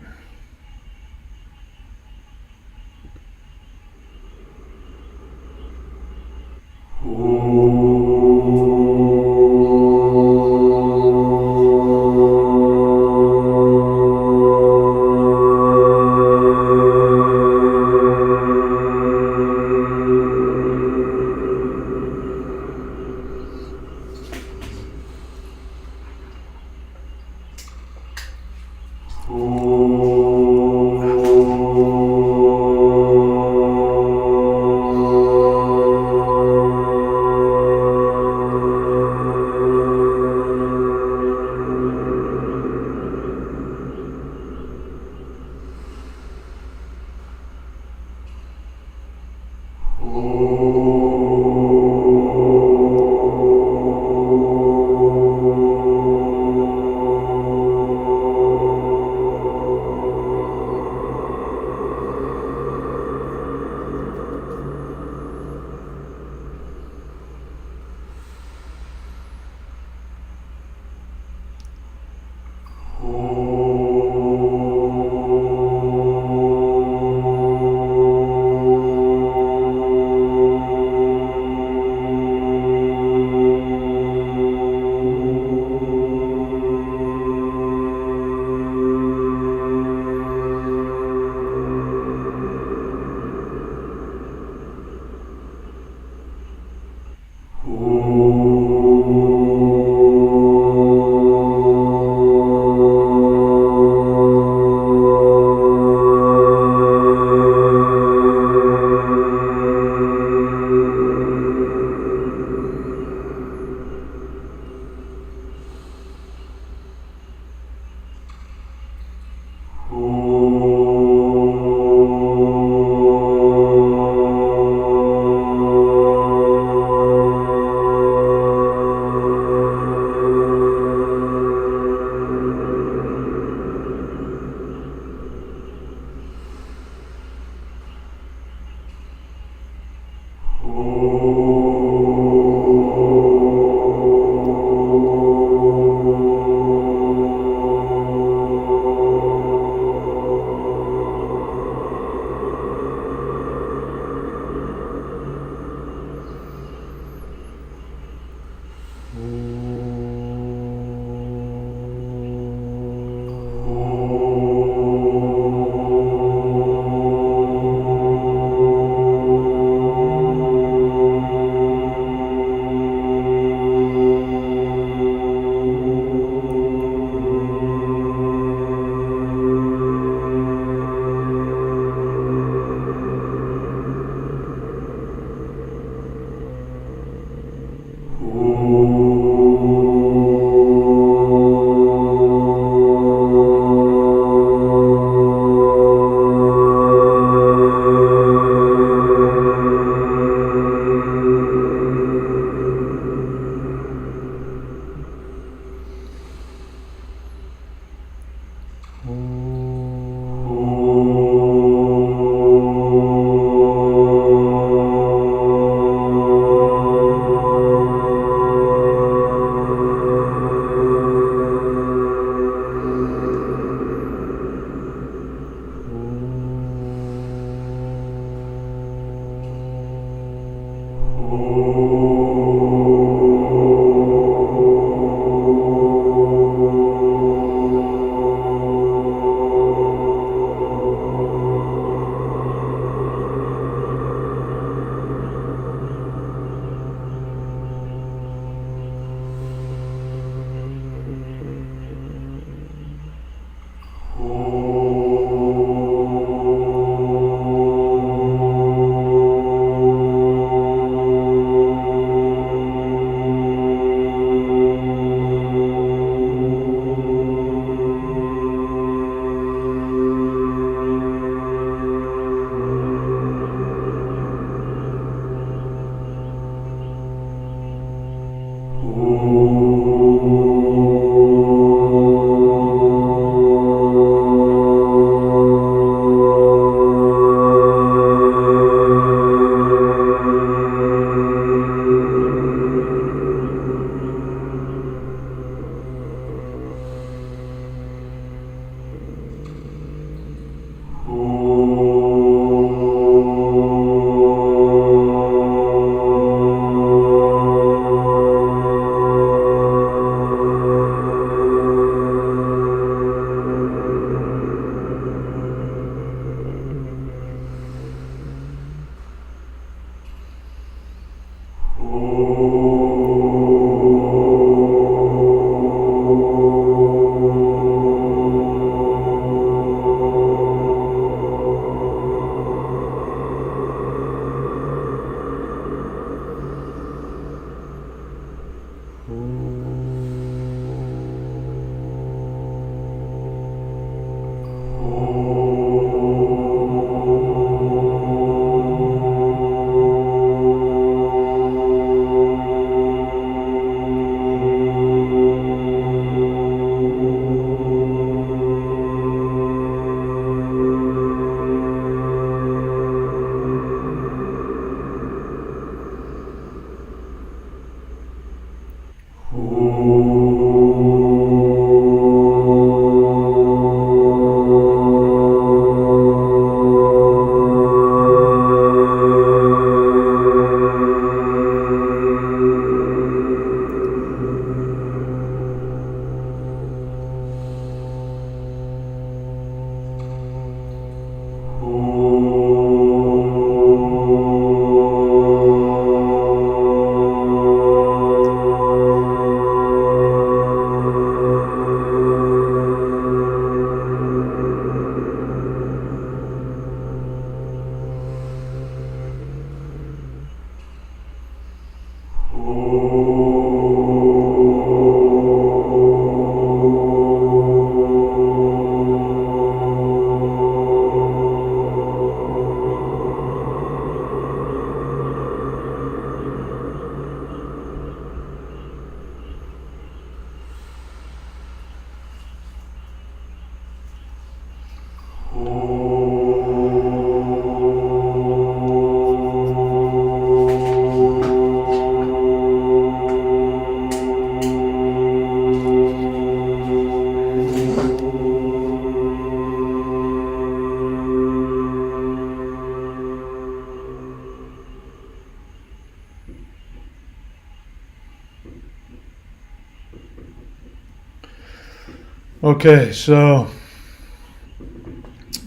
Okay, so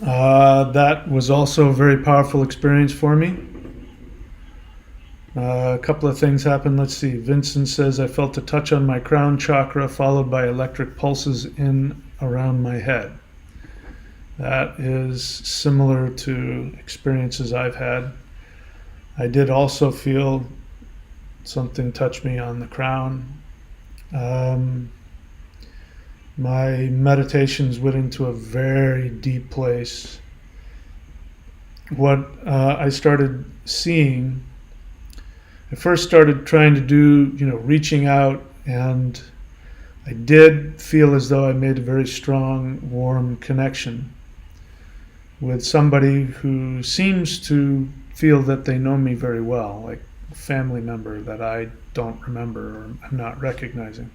that was also a very powerful experience for me. A couple of things happened. Let's see. Vincent says, I felt a touch on my crown chakra followed by electric pulses in around my head. That is similar to experiences I've had. I did also feel something touch me on the crown. My meditations went into a very deep place. What I started seeing, I first started trying to do, reaching out, and I did feel as though I made a very strong, warm connection with somebody who seems to feel that they know me very well, like a family member that I don't remember or I'm not recognizing.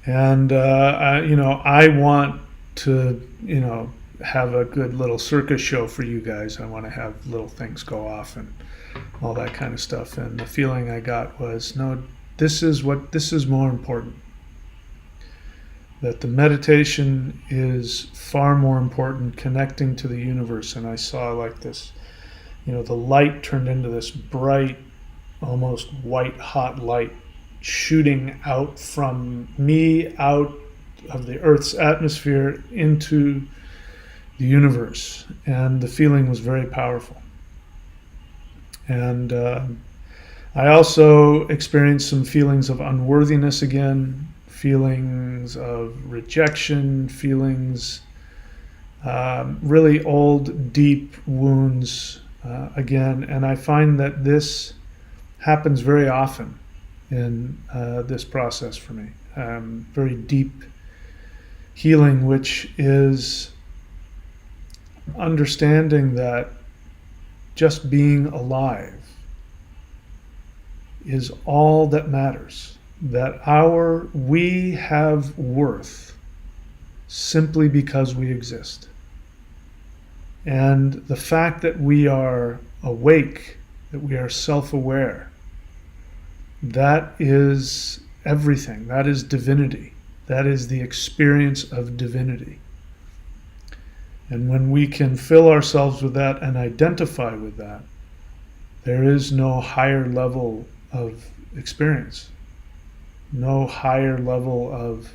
And I want to, have a good little circus show for you guys. I want to have little things go off and all that kind of stuff. And the feeling I got was, no, this is more important. That the meditation is far more important, connecting to the universe. And I saw like this, the light turned into this bright, almost white hot light shooting out from me, out of the Earth's atmosphere into the universe. And the feeling was very powerful. And I also experienced some feelings of unworthiness again, feelings of rejection, feelings, really old, deep wounds again. And I find that this happens very often in this process for me. Very deep healing, which is understanding that just being alive is all that matters. That we have worth simply because we exist. And the fact that we are awake, that we are self-aware, that is everything. That is divinity. That is the experience of divinity. And when we can fill ourselves with that and identify with that, there is no higher level of experience, no higher level of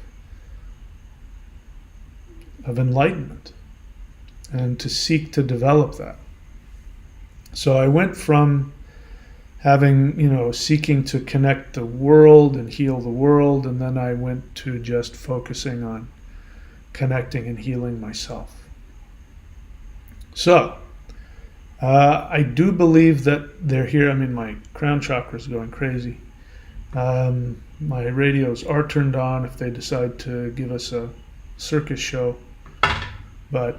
enlightenment, and to seek to develop that. So I went from having, seeking to connect the world and heal the world, and then I went to just focusing on connecting and healing myself. So, I do believe that they're here. I mean, my crown chakra is going crazy. My radios are turned on if they decide to give us a circus show. But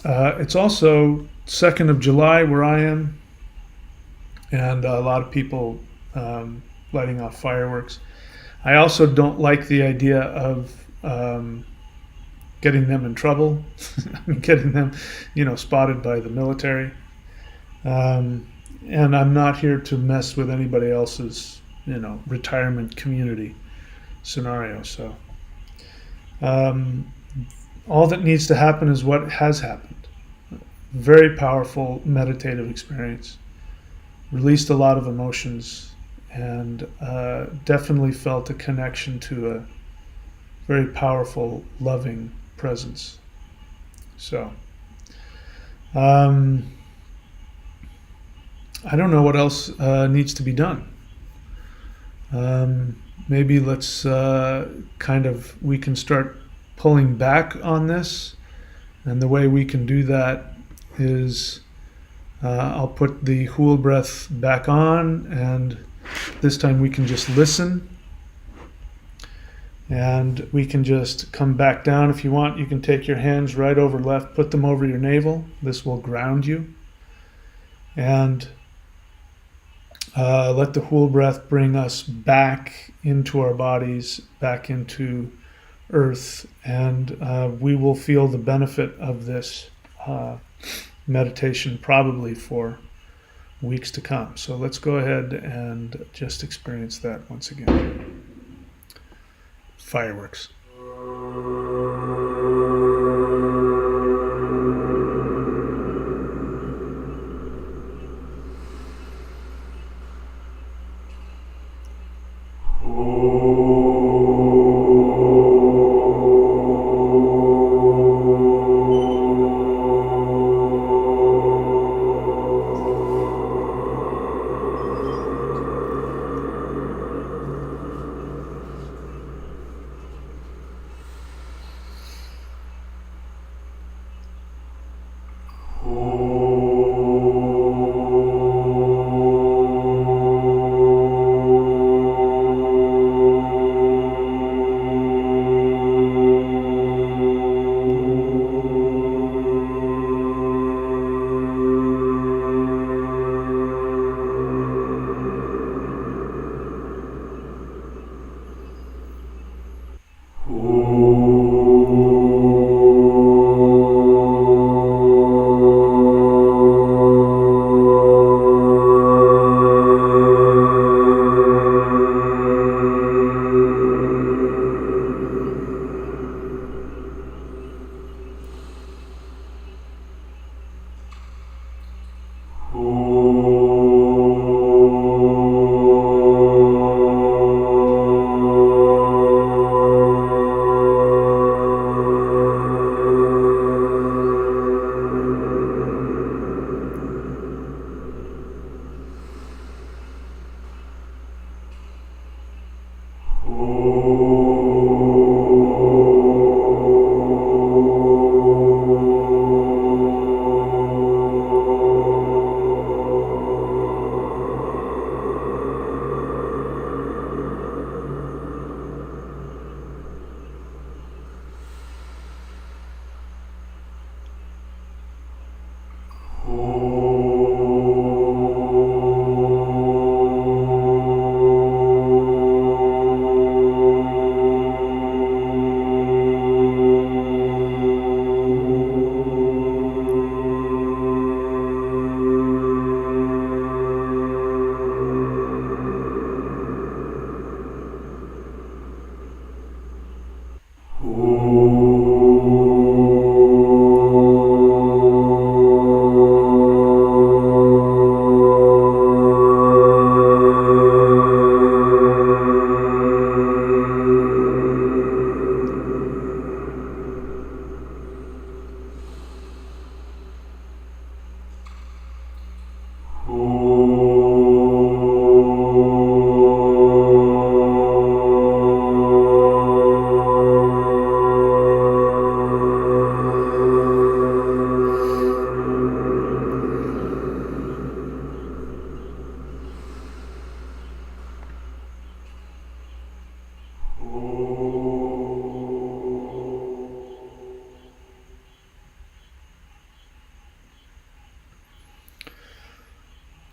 it's also 2nd of July where I am, and a lot of people lighting off fireworks. I also don't like the idea of getting them in trouble, getting them, spotted by the military. And I'm not here to mess with anybody else's, retirement community scenario. So all that needs to happen is what has happened. Very powerful meditative experience. Released a lot of emotions, and definitely felt a connection to a very powerful, loving presence. So, I don't know what else needs to be done. Maybe let's we can start pulling back on this, and the way we can do that is I'll put the Hool breath back on, and this time we can just listen. And we can just come back down. If you want, you can take your hands right over left, put them over your navel. This will ground you. And let the Hool breath bring us back into our bodies, back into Earth. And we will feel the benefit of this meditation probably for weeks to come. So let's go ahead and just experience that once again. Fireworks.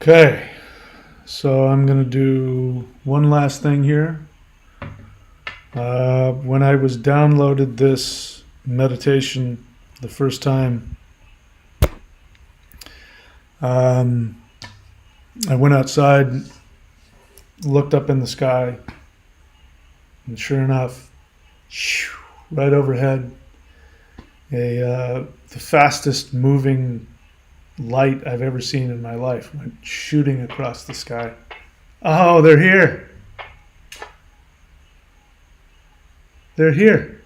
Okay, so I'm going to do one last thing here. When I was downloaded this meditation the first time, I went outside, looked up in the sky, and sure enough, right overhead, the fastest moving light I've ever seen in my life went shooting across the sky. Oh, they're here. They're here.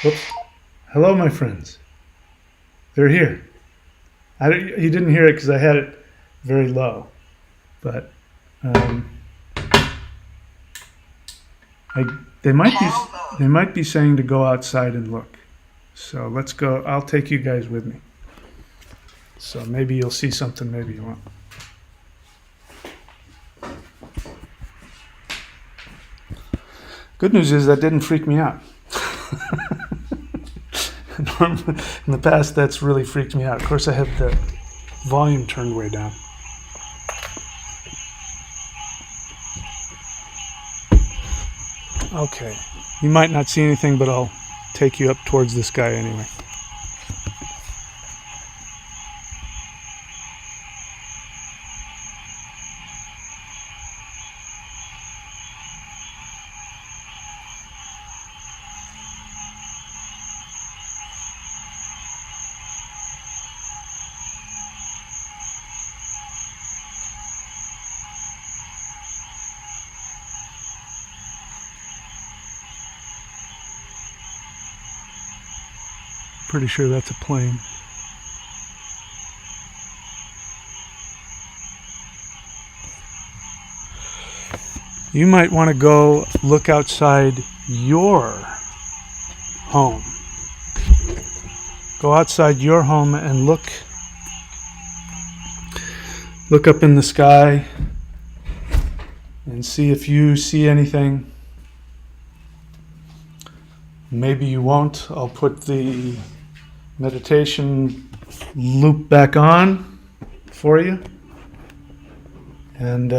Whoops. Hello, my friends. They're here. You didn't hear it because I had it very low, but they might be saying to go outside and look. So let's go. I'll take you guys with me. So maybe you'll see something, maybe you won't. Good news is that didn't freak me out. In the past, that's really freaked me out. Of course, I have the volume turned way down. Okay, you might not see anything, but I'll take you up towards this guy anyway. Pretty sure that's a plane. You might want to go look outside your home. Go outside your home and look up in the sky and see if you see anything. Maybe you won't. I'll put the meditation loop back on for you, and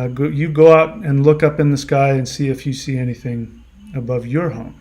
you go out and look up in the sky and see if you see anything above your home.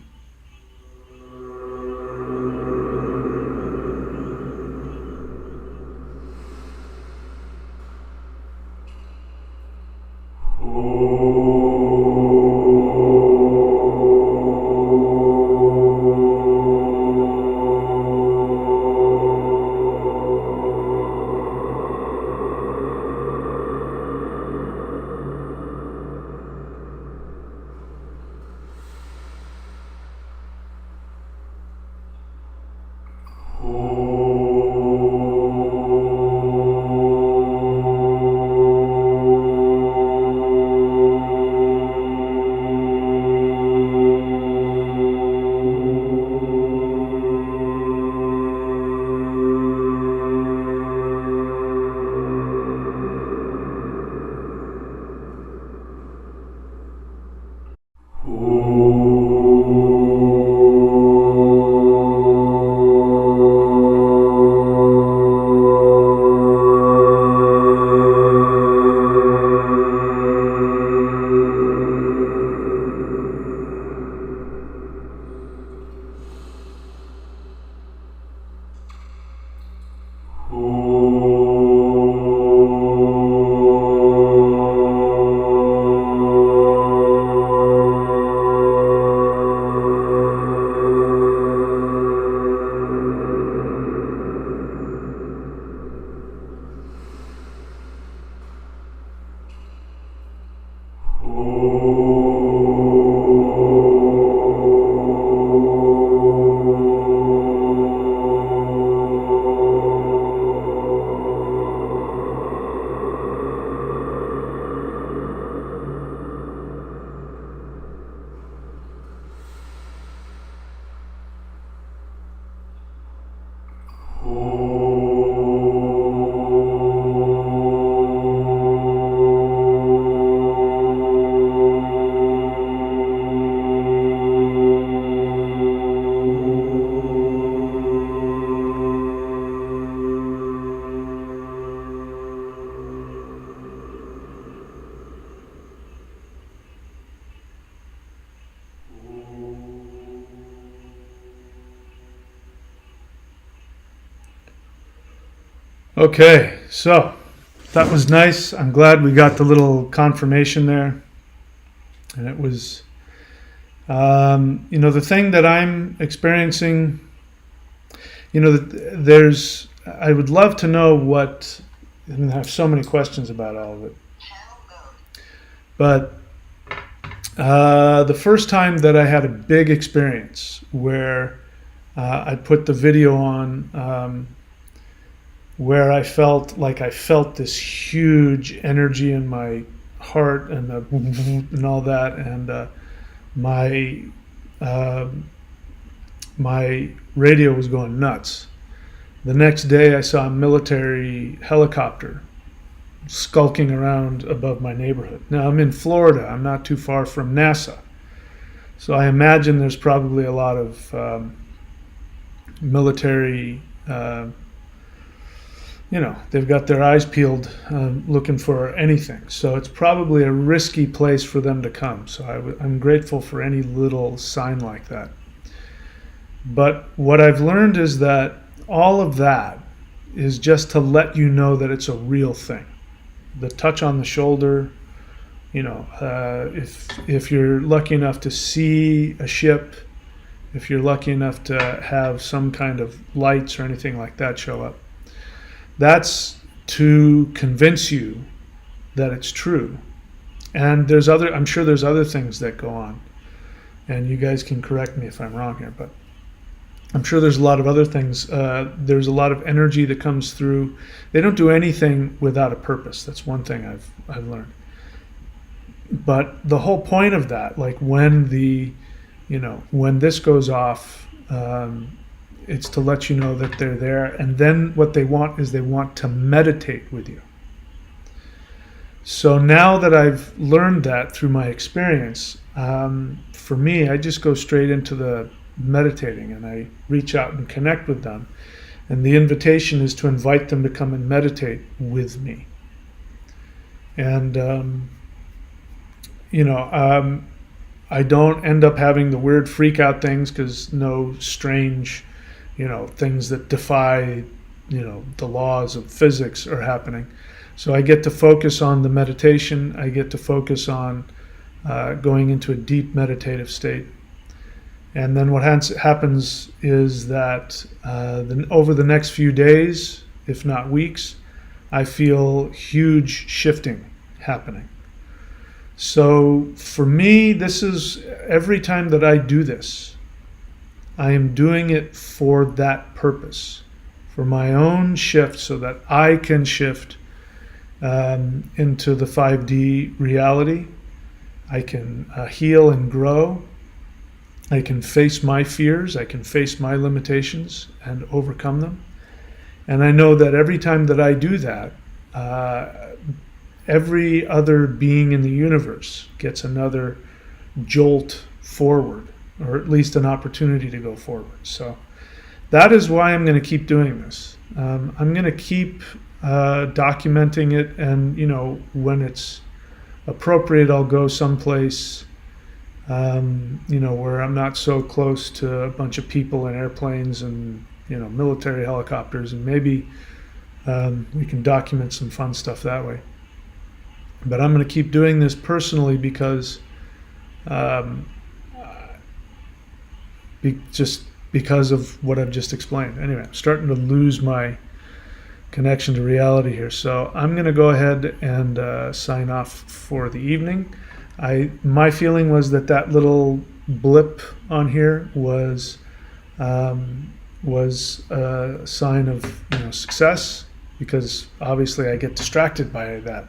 Okay, so that was nice. I'm glad we got the little confirmation there. And it was, the thing that I'm experiencing, I would love to know what, and I have so many questions about all of it. But the first time that I had a big experience where I put the video on, where I felt this huge energy in my heart and and all that, and my radio was going nuts. The next day, I saw a military helicopter skulking around above my neighborhood. Now, I'm in Florida. I'm not too far from NASA. So I imagine there's probably a lot of military, they've got their eyes peeled looking for anything. So it's probably a risky place for them to come. So I'm grateful for any little sign like that. But what I've learned is that all of that is just to let you know that it's a real thing. The touch on the shoulder, if you're lucky enough to see a ship, if you're lucky enough to have some kind of lights or anything like that show up, that's to convince you that it's true. And I'm sure there's other things that go on. And you guys can correct me if I'm wrong here, but I'm sure there's a lot of other things. There's a lot of energy that comes through. They don't do anything without a purpose. That's one thing I've learned. But the whole point of that, like when this goes off, it's to let you know that they're there. And then what they want is they want to meditate with you. So now that I've learned that through my experience, for me, I just go straight into the meditating, and I reach out and connect with them, and the invitation is to invite them to come and meditate with me. And I don't end up having the weird freak out things, because no strange things that defy the laws of physics are happening. So I get to focus on the meditation. I get to focus on going into a deep meditative state. And then what happens is that over the next few days, if not weeks, I feel huge shifting happening. So for me, this is every time that I do this, I am doing it for that purpose, for my own shift, so that I can shift into the 5D reality. I can heal and grow. I can face my fears, I can face my limitations and overcome them. And I know that every time that I do that, every other being in the universe gets another jolt forward, or at least an opportunity to go forward. So that is why I'm going to keep doing this. I'm going to keep documenting it, and when it's appropriate, I'll go someplace where I'm not so close to a bunch of people and airplanes and, military helicopters, and maybe we can document some fun stuff that way. But I'm going to keep doing this personally because just because of what I've just explained. Anyway, I'm starting to lose my connection to reality here. So I'm going to go ahead and sign off for the evening. My feeling was that little blip on here was a sign of success, because obviously I get distracted by that.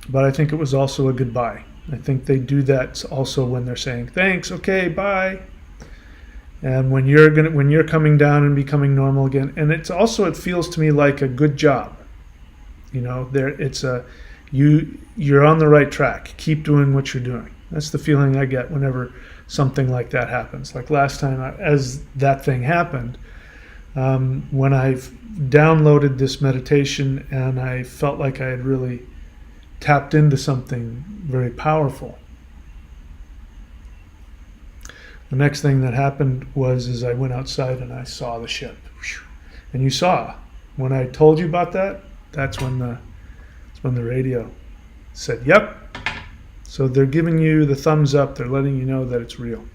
But I think it was also a goodbye. I think they do that also when they're saying thanks, okay, bye. And when you're coming down and becoming normal again, and it feels to me like a good job. You're on the right track. Keep doing what you're doing. That's the feeling I get whenever something like that happens. Like last time, as that thing happened, when I've downloaded this meditation and I felt like I had really tapped into something very powerful. The next thing that happened was I went outside and I saw the ship. And you saw when I told you about that, that's when the radio said, yep. So they're giving you the thumbs up. They're letting you know that it's real.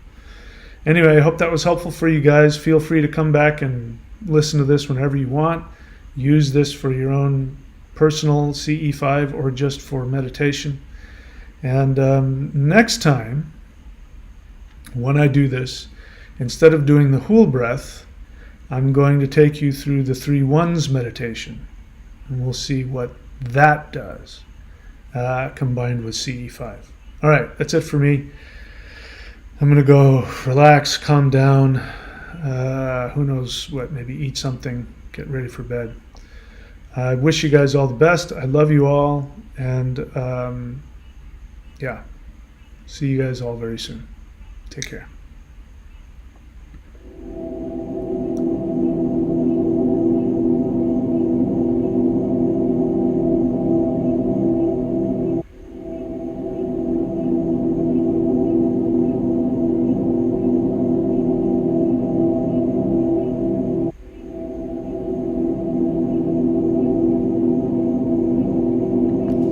Anyway, I hope that was helpful for you guys. Feel free to come back and listen to this whenever you want. Use this for your own personal CE5 or just for meditation. And next time, when I do this, instead of doing the whole breath, I'm going to take you through the 3 ones meditation. And we'll see what that does combined with CE5. All right, that's it for me. I'm going to go relax, calm down, who knows what, maybe eat something, get ready for bed. I wish you guys all the best. I love you all. And yeah, see you guys all very soon. Take care.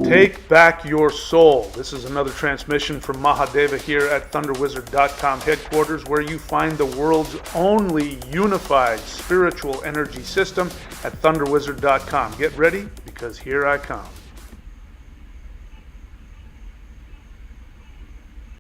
Take back your soul. This is another transmission from Mahadeva here at ThunderWizard.com headquarters, where you find the world's only unified spiritual energy system at ThunderWizard.com. Get ready, because here I come.